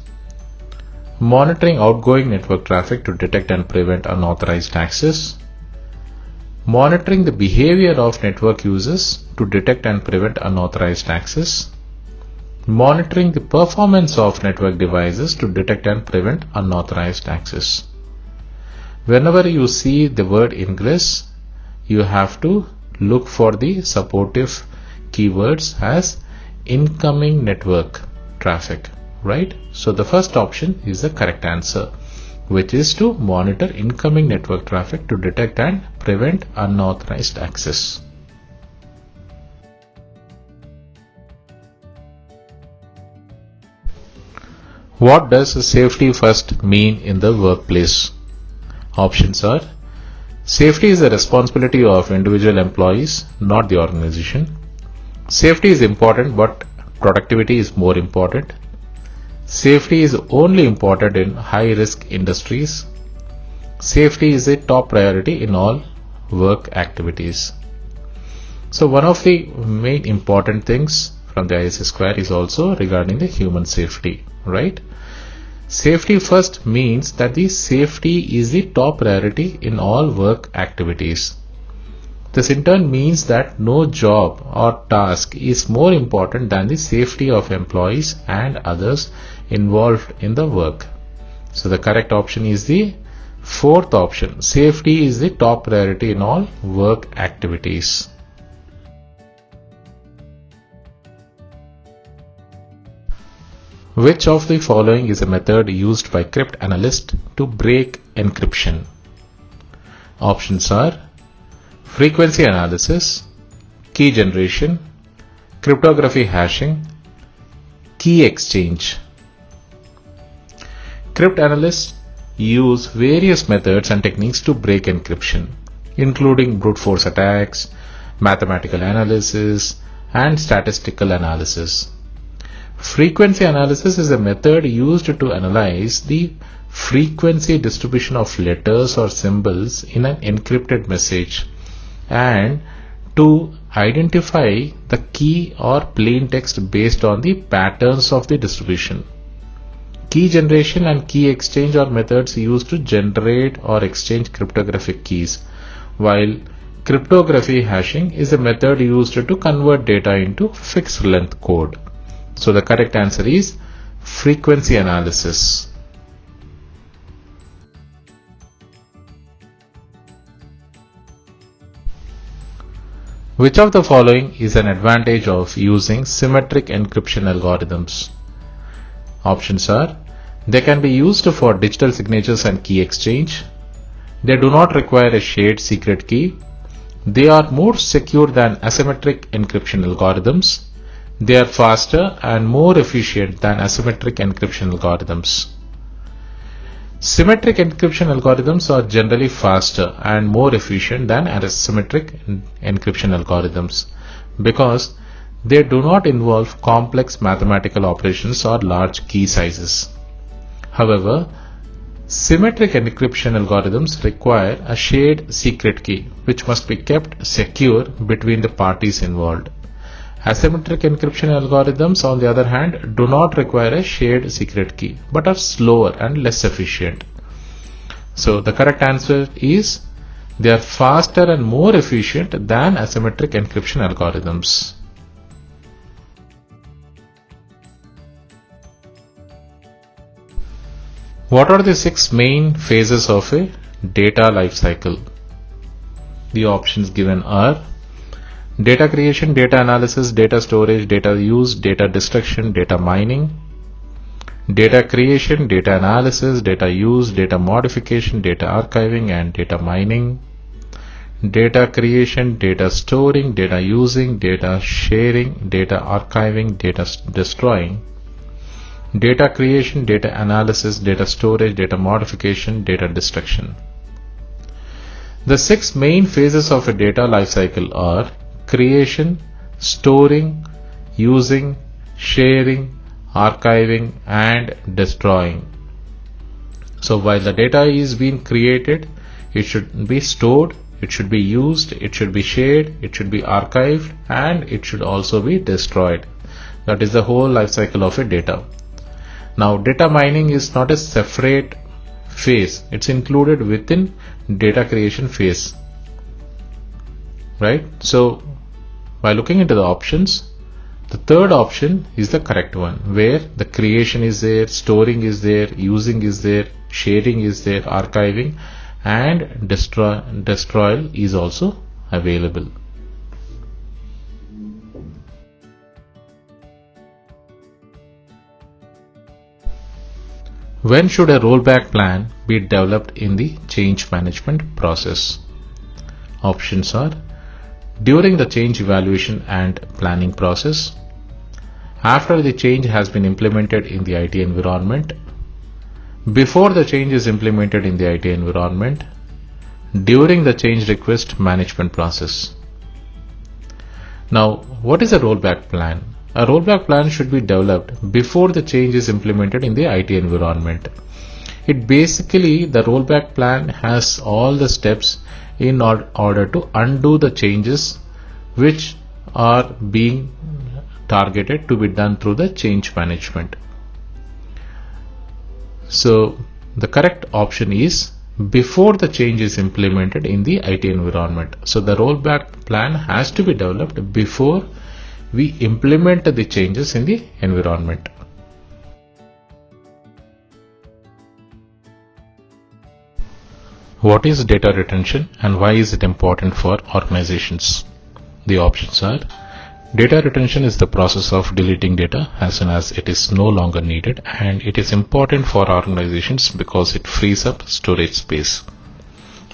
S1: monitoring outgoing network traffic to detect and prevent unauthorized access, monitoring the behavior of network users to detect and prevent unauthorized access, monitoring the performance of network devices to detect and prevent unauthorized access. Whenever you see the word ingress, you have to look for the supportive keywords as incoming network traffic, right? So the first option is the correct answer, which is to monitor incoming network traffic to detect and prevent unauthorized access. What does safety first mean in the workplace? Options are: safety is the responsibility of individual employees, not the organization. Safety is important, but productivity is more important. Safety is only important in high-risk industries. Safety is a top priority in all work activities. So one of the main important things from the ISC2 is also regarding the human safety, right? Safety first means that the safety is the top priority in all work activities. This in turn means that no job or task is more important than the safety of employees and others involved in the work. So the correct option is the fourth option. Safety is the top priority in all work activities. Which of the following is a method used by cryptanalysts to break encryption? Options are frequency analysis, key generation, cryptography hashing, key exchange. Cryptanalysts use various methods and techniques to break encryption, including brute force attacks, mathematical analysis, and statistical analysis. Frequency analysis is a method used to analyze the frequency distribution of letters or symbols in an encrypted message and to identify the key or plain text based on the patterns of the distribution. Key generation and key exchange are methods used to generate or exchange cryptographic keys, while cryptography hashing is a method used to convert data into fixed length code. So the correct answer is frequency analysis. Which of the following is an advantage of using symmetric encryption algorithms? Options are: they can be used for digital signatures and key exchange. They do not require a shared secret key. They are more secure than asymmetric encryption algorithms. They are faster and more efficient than asymmetric encryption algorithms. Symmetric encryption algorithms are generally faster and more efficient than asymmetric encryption algorithms because they do not involve complex mathematical operations or large key sizes. However, symmetric encryption algorithms require a shared secret key which must be kept secure between the parties involved. Asymmetric encryption algorithms, on the other hand, do not require a shared secret key but are slower and less efficient. So the correct answer is they are faster and more efficient than asymmetric encryption algorithms. What are the 6 main phases of a data lifecycle? The options given are data creation, data analysis, data storage, data use, data destruction, data mining. Data creation, data analysis, data use, data modification, data archiving, and data mining. Data creation, data storing, data using, data sharing, data archiving, data destroying. Data creation, data analysis, data storage, data modification, data destruction. The 6 main phases of a data lifecycle are creation, storing, using, sharing, archiving, and destroying. So while the data is being created, it should be stored, it should be used, it should be shared, it should be archived, and it should also be destroyed. That is the whole life cycle of a data. Now, data mining is not a separate phase. It's included within data creation phase. Right? So, by looking into the options, the third option is the correct one, where the creation is there, storing is there, using is there, sharing is there, archiving, and destroyal is also available. When should a rollback plan be developed in the change management process? Options are during the change evaluation and planning process, after the change has been implemented in the IT environment, before the change is implemented in the IT environment, during the change request management process. Now, what is a rollback plan? A rollback plan should be developed before the change is implemented in the IT environment. The rollback plan has all the steps in order to undo the changes which are being targeted to be done through the change management. So the correct option is before the change is implemented in the IT environment. So the rollback plan has to be developed before we implement the changes in the environment. What is data retention and why is it important for organizations? The options are: data retention is the process of deleting data as soon as it is no longer needed, and it is important for organizations because it frees up storage space.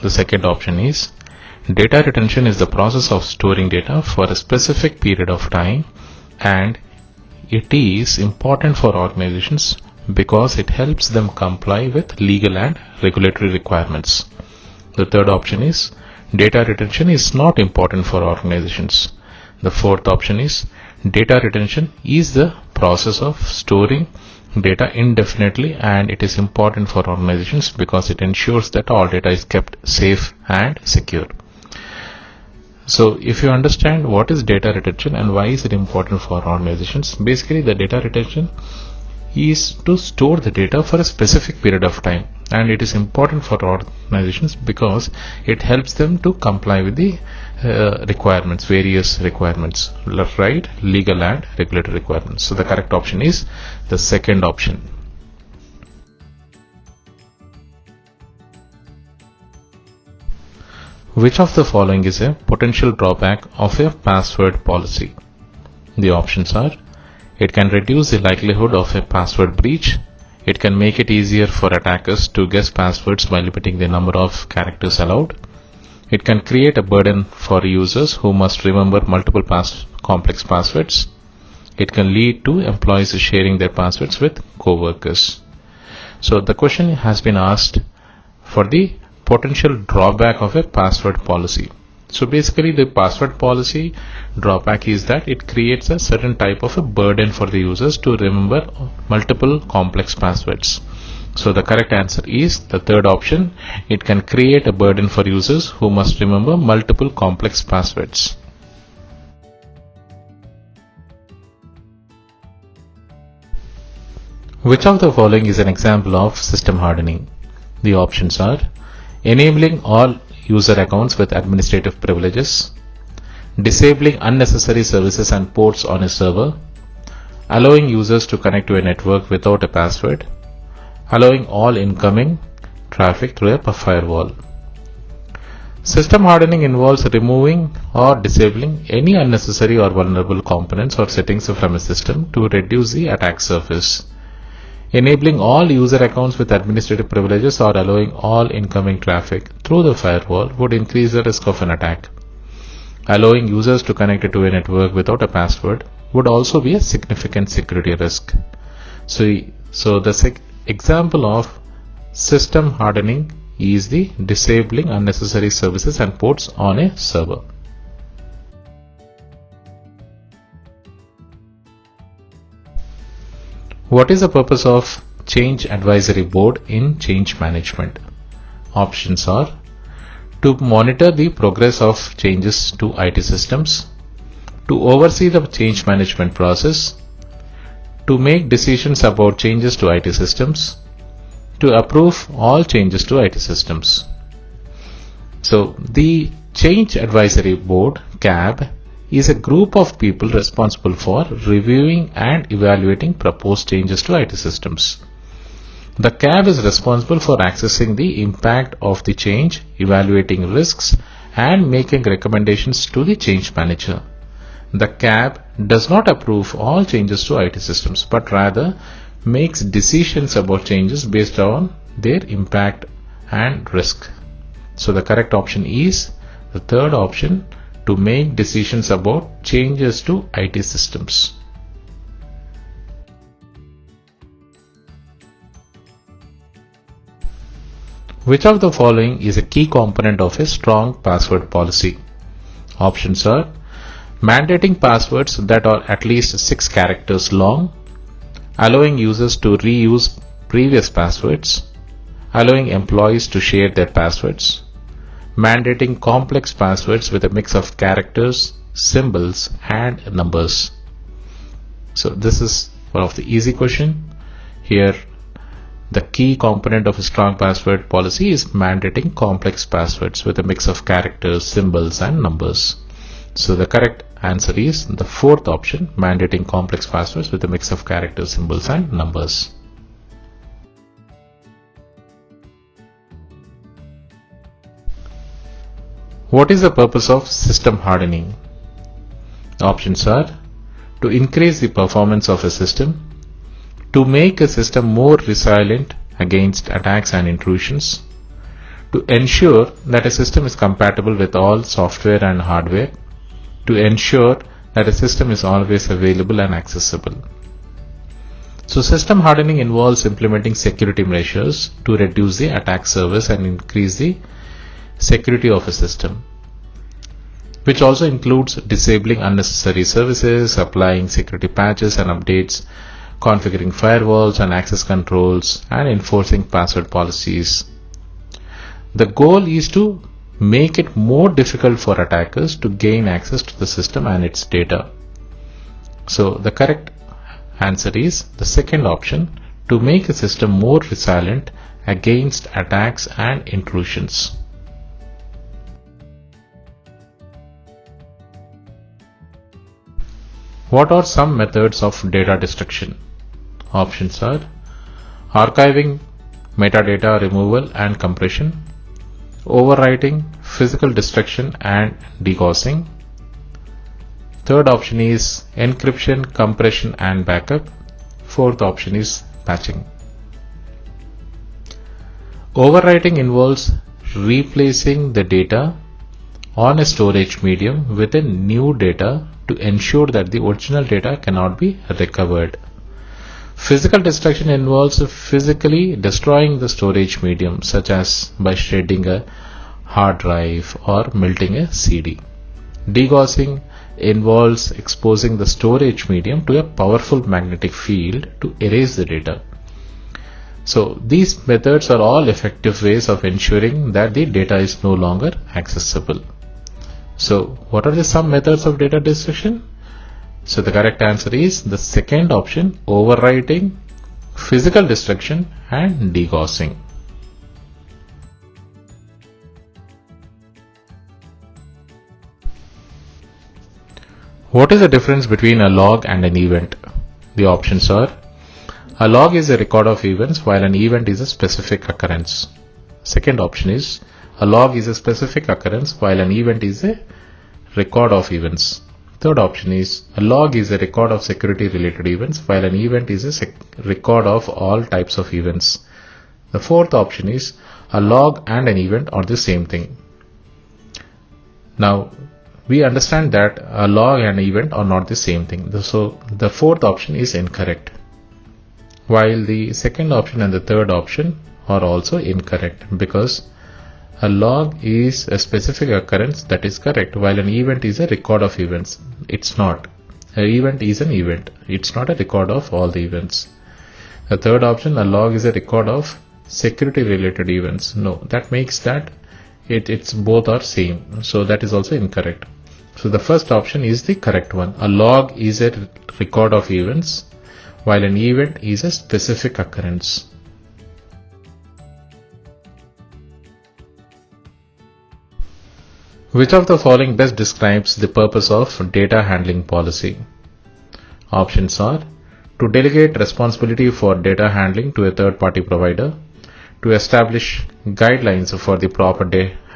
S1: The second option is data retention is the process of storing data for a specific period of time, and it is important for organizations because it helps them comply with legal and regulatory requirements. The third option is data retention is not important for organizations. The fourth option is data retention is the process of storing data indefinitely, and it is important for organizations because it ensures that all data is kept safe and secure. So if you understand what is data retention and why is it important for organizations, basically the data retention is to store the data for a specific period of time, and it is important for organizations because it helps them to comply with the requirements, various requirements, right? Legal and regulatory requirements. So the correct option is the second option. Which of the following is a potential drawback of a password policy? The options are: it can reduce the likelihood of a password breach. It can make it easier for attackers to guess passwords by limiting the number of characters allowed. It can create a burden for users who must remember multiple complex passwords. It can lead to employees sharing their passwords with co-workers. So the question has been asked for the potential drawback of a password policy. So basically the password policy drawback is that it creates a certain type of a burden for the users to remember multiple complex passwords. So the correct answer is the third option. It can create a burden for users who must remember multiple complex passwords. Which of the following is an example of system hardening? The options are: enabling all user accounts with administrative privileges, disabling unnecessary services and ports on a server, allowing users to connect to a network without a password, allowing all incoming traffic through a firewall. System hardening involves removing or disabling any unnecessary or vulnerable components or settings from a system to reduce the attack surface. Enabling all user accounts with administrative privileges or allowing all incoming traffic through the firewall would increase the risk of an attack. Allowing users to connect to a network without a password would also be a significant security risk. So the example of system hardening is the disabling unnecessary services and ports on a server. What is the purpose of Change Advisory Board in change management? Options are: to monitor the progress of changes to IT systems, to oversee the change management process, to make decisions about changes to IT systems, to approve all changes to IT systems. So the Change Advisory Board, CAB, is a group of people responsible for reviewing and evaluating proposed changes to IT systems. The CAB is responsible for assessing the impact of the change, evaluating risks, and making recommendations to the change manager. The CAB does not approve all changes to IT systems, but rather makes decisions about changes based on their impact and risk. So the correct option is the third option, to make decisions about changes to IT systems. Which of the following is a key component of a strong password policy? Options are: mandating passwords that are at least 6 characters long, allowing users to reuse previous passwords, allowing employees to share their passwords, mandating complex passwords with a mix of characters, symbols, and numbers. So this is one of the easy question. Here the key component of a strong password policy is mandating complex passwords with a mix of characters, symbols, and numbers. So the correct answer is the fourth option, mandating complex passwords with a mix of characters, symbols, and numbers. What is the purpose of system hardening? Options are: to increase the performance of a system, to make a system more resilient against attacks and intrusions, to ensure that a system is compatible with all software and hardware, to ensure that a system is always available and accessible. So system hardening involves implementing security measures to reduce the attack surface and increase the security of a system, which also includes disabling unnecessary services, applying security patches and updates, configuring firewalls and access controls, and enforcing password policies. The goal is to make it more difficult for attackers to gain access to the system and its data. So the correct answer is the second option, to make a system more resilient against attacks and intrusions. What are some methods of data destruction? Options are: archiving, metadata removal and compression, overwriting, physical destruction and degaussing. Third option is encryption, compression and backup. Fourth option is patching. Overwriting involves replacing the data on a storage medium with a new data to ensure that the original data cannot be recovered. Physical destruction involves physically destroying the storage medium, such as by shredding a hard drive or melting a CD. Degaussing involves exposing the storage medium to a powerful magnetic field to erase the data. So these methods are all effective ways of ensuring that the data is no longer accessible. So what are the some methods of data destruction? So the correct answer is the second option, overwriting, physical destruction and degaussing. What is the difference between a log and an event? The options are: a log is a record of events while an event is a specific occurrence. Second option is a log is a specific occurrence while an event is a record of events. Third option is a log is a record of security related events while an event is a record of all types of events. The fourth option is a log and an event are the same thing. Now we understand that a log and an event are not the same thing. So the fourth option is incorrect, while the second option and the third option are also incorrect, because a log is a specific occurrence, that is correct, while an event is a record of events. It's not. An event is an event. It's not a record of all the events. The third option, a log is a record of security related events. No, that makes that it's both are same. So that is also incorrect. So the first option is the correct one. A log is a record of events while an event is a specific occurrence. Which of the following best describes the purpose of data handling policy? Options are: to delegate responsibility for data handling to a third-party provider, to establish guidelines for the proper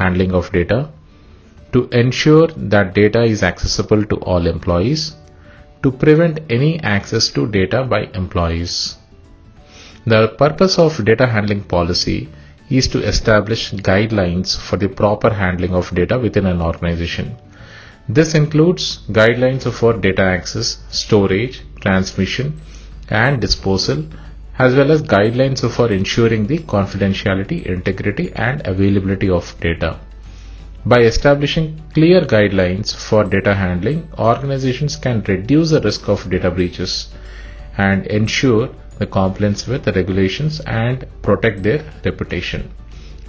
S1: handling of data, to ensure that data is accessible to all employees, to prevent any access to data by employees. The purpose of data handling policy is to establish guidelines for the proper handling of data within an organization. This includes guidelines for data access, storage, transmission, and disposal, as well as guidelines for ensuring the confidentiality, integrity, and availability of data. By establishing clear guidelines for data handling, organizations can reduce the risk of data breaches and ensure the compliance with the regulations and protect their reputation.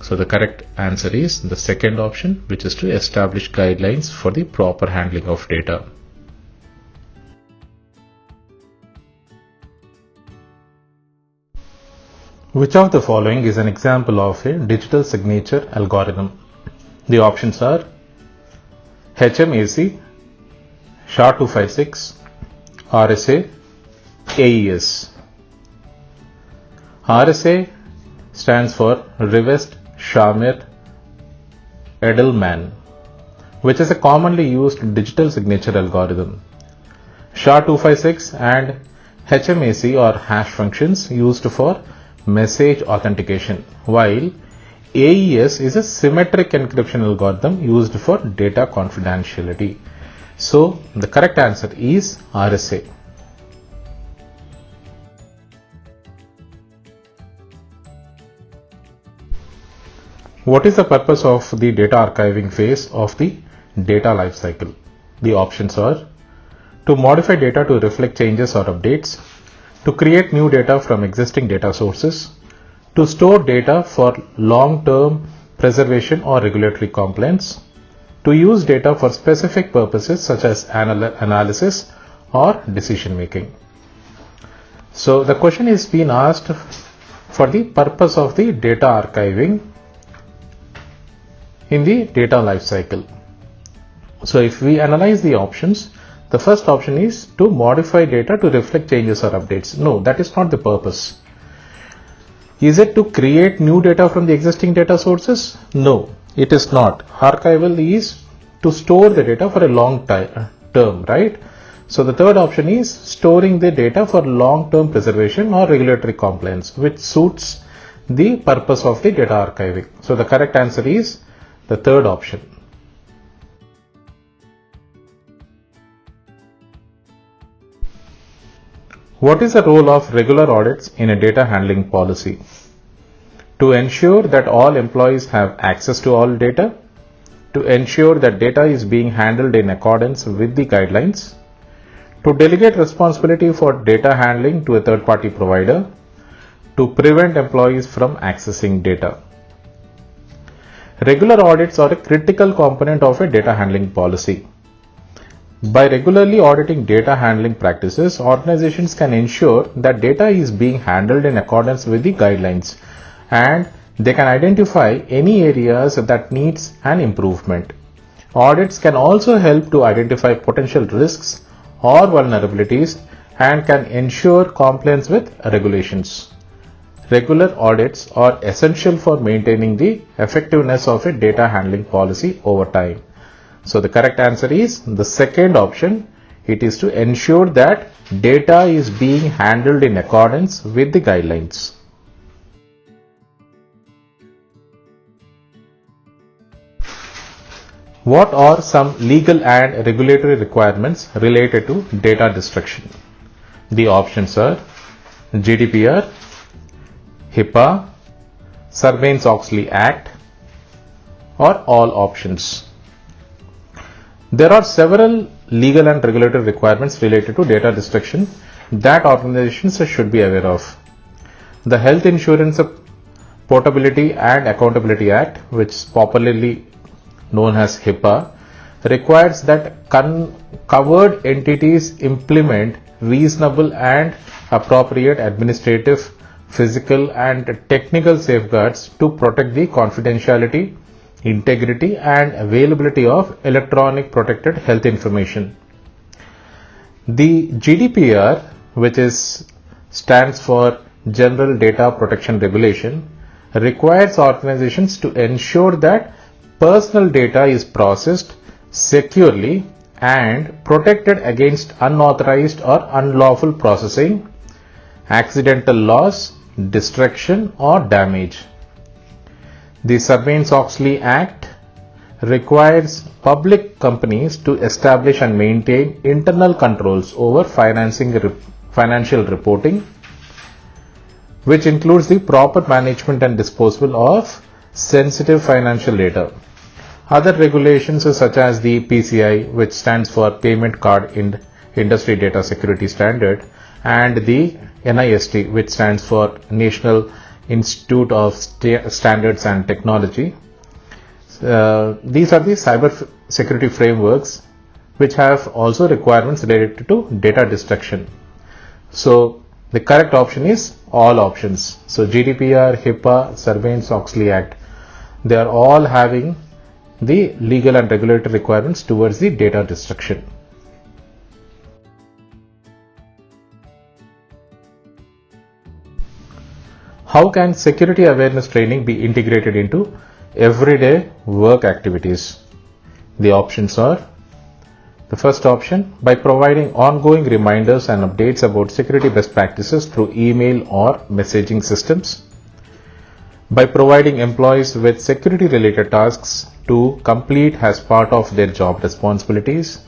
S1: So the correct answer is the second option, which is to establish guidelines for the proper handling of data. Which of the following is an example of a digital signature algorithm? The options are HMAC, SHA-256, RSA, AES. RSA stands for Rivest Shamir Edelman, which is a commonly used digital signature algorithm. SHA-256 and HMAC are hash functions used for message authentication, while AES is a symmetric encryption algorithm used for data confidentiality. So the correct answer is RSA. What is the purpose of the data archiving phase of the data lifecycle? The options are: to modify data to reflect changes or updates, to create new data from existing data sources, to store data for long-term preservation or regulatory compliance, to use data for specific purposes such as analysis or decision making. So the question is being asked for the purpose of the data archiving in the data lifecycle. So if we analyze the options, the first option is to modify data to reflect changes or updates. No, that is not the purpose. Is it to create new data from the existing data sources? No. It is not. Archival is to store the data for a long term, right? So the third option is storing the data for long-term preservation or regulatory compliance, which suits the purpose of the data archiving. So the correct answer is the third option. What is the role of regular audits in a data handling policy? To ensure that all employees have access to all data, to ensure that data is being handled in accordance with the guidelines, to delegate responsibility for data handling to a third-party provider, to prevent employees from accessing data. Regular audits are a critical component of a data handling policy. By regularly auditing data handling practices, organizations can ensure that data is being handled in accordance with the guidelines, and they can identify any areas that needs an improvement. Audits can also help to identify potential risks or vulnerabilities and can ensure compliance with regulations. Regular audits are essential for maintaining the effectiveness of a data handling policy over time. So the correct answer is the second option. It is to ensure that data is being handled in accordance with the guidelines. What are some legal and regulatory requirements related to data destruction? The options are GDPR, HIPAA, Sarbanes-Oxley Act, or all options. There are several legal and regulatory requirements related to data destruction that organizations should be aware of. The Health Insurance Portability and Accountability Act, which is popularly known as HIPAA, requires that covered entities implement reasonable and appropriate administrative, physical, and technical safeguards to protect the confidentiality, integrity, and availability of electronic protected health information. The GDPR, which stands for General Data Protection Regulation, requires organizations to ensure that personal data is processed securely and protected against unauthorized or unlawful processing, accidental loss, destruction, or damage. The Sarbanes-Oxley Act requires public companies to establish and maintain internal controls over financial reporting, which includes the proper management and disposal of sensitive financial data. Other regulations such as the PCI, which stands for Payment Card Industry Data Security Standard, and the NIST, which stands for National Institute of Standards and Technology. These are the cybersecurity frameworks which have also requirements related to data destruction. So the correct option is all options. So GDPR, HIPAA, Sarbanes-Oxley Act, they are all having the legal and regulatory requirements towards the data destruction. How can security awareness training be integrated into everyday work activities? The options are: the first option, by providing ongoing reminders and updates about security best practices through email or messaging systems; by providing employees with security related tasks to complete as part of their job responsibilities;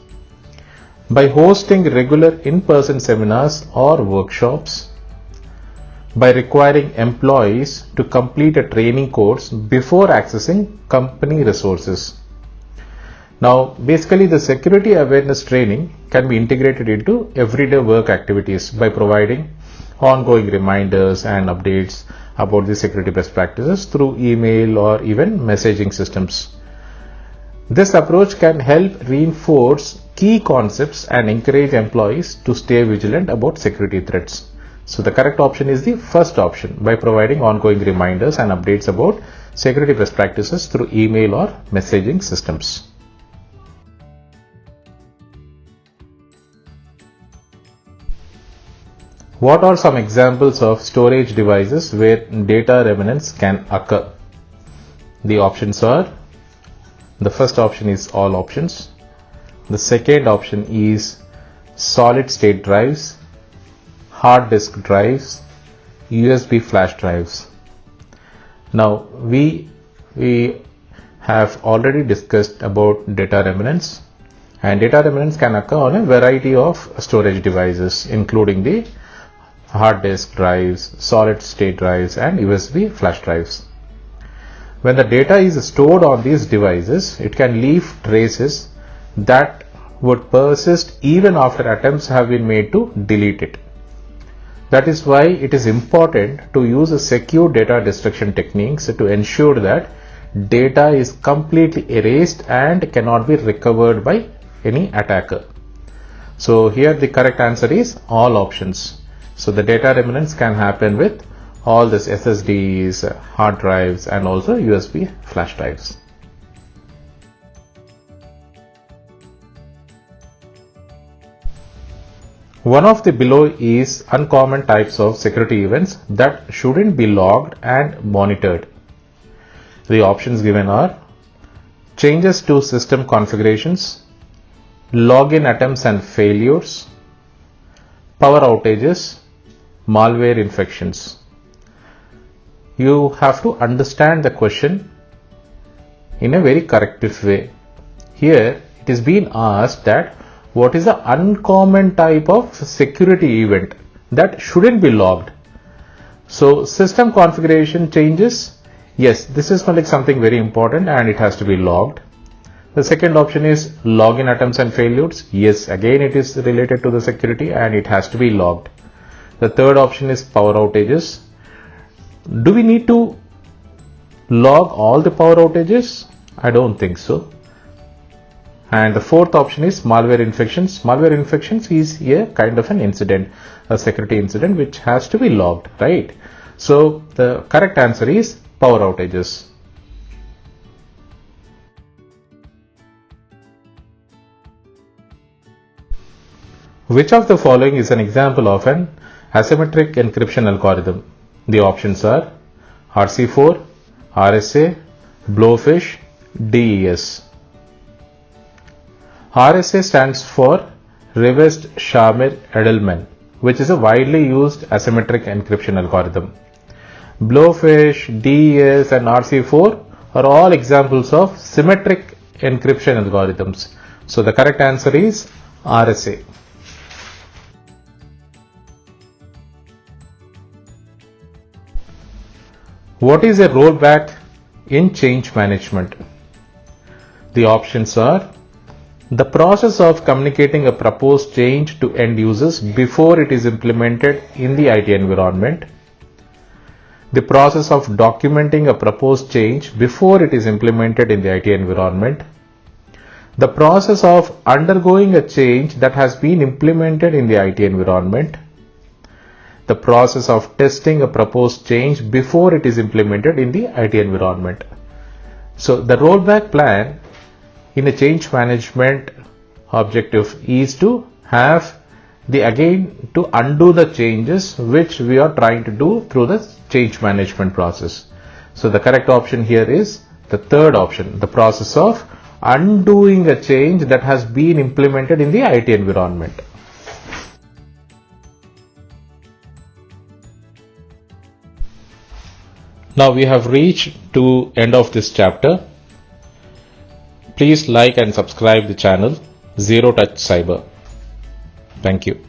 S1: by hosting regular in-person seminars or workshops; by requiring employees to complete a training course before accessing company resources. Now, basically the security awareness training can be integrated into everyday work activities by providing ongoing reminders and updates about the security best practices through email or even messaging systems. This approach can help reinforce key concepts and encourage employees to stay vigilant about security threats. So the correct option is the first option, by providing ongoing reminders and updates about security best practices through email or messaging systems. What are some examples of storage devices where data remnants can occur? The options are The first option is all options. The second option is solid state drives, hard disk drives, USB flash drives. Now we have already discussed about data remnants, and data remnants can occur on a variety of storage devices, including the hard disk drives, solid state drives, and USB flash drives. When the data is stored on these devices, it can leave traces that would persist even after attempts have been made to delete it. That is why it is important to use a secure data destruction techniques to ensure that data is completely erased and cannot be recovered by any attacker. So here the correct answer is all options. So the data remnants can happen with all this SSDs, hard drives, and also USB flash drives. One of the below is uncommon types of security events that shouldn't be logged and monitored. The options given are changes to system configurations, login attempts and failures, power outages, malware infections. You have to understand the question in a very corrective way. Here it is being asked that what is the uncommon type of security event that shouldn't be logged? So system configuration changes, yes, this is like something very important and it has to be logged. The second option is login attempts and failures. Yes, again it is related to the security and it has to be logged. The third option is power outages. Do we need to log all the power outages? I don't think so. And the fourth option is malware infections. Malware infections is a kind of an incident, a security incident which has to be logged, right? So the correct answer is power outages. Which of the following is an example of an asymmetric encryption algorithm? The options are RC4, RSA, Blowfish, DES. RSA stands for Reversed Shamir-Edelman, which is a widely used asymmetric encryption algorithm. Blowfish, DES, and RC4 are all examples of symmetric encryption algorithms. So the correct answer is RSA. What is a rollback in change management? The options are the process of communicating a proposed change to end users before it is implemented in the IT environment, the process of documenting a proposed change before it is implemented in the IT environment, the process of undergoing a change that has been implemented in the IT environment, the process of testing a proposed change before it is implemented in the IT environment. So the rollback plan in a change management objective is to have to undo the changes which we are trying to do through the change management process. So the correct option here is the third option, the process of undoing a change that has been implemented in the IT environment. Now we have reached to end of this chapter. Please like and subscribe the channel Zero Touch Cyber. Thank you.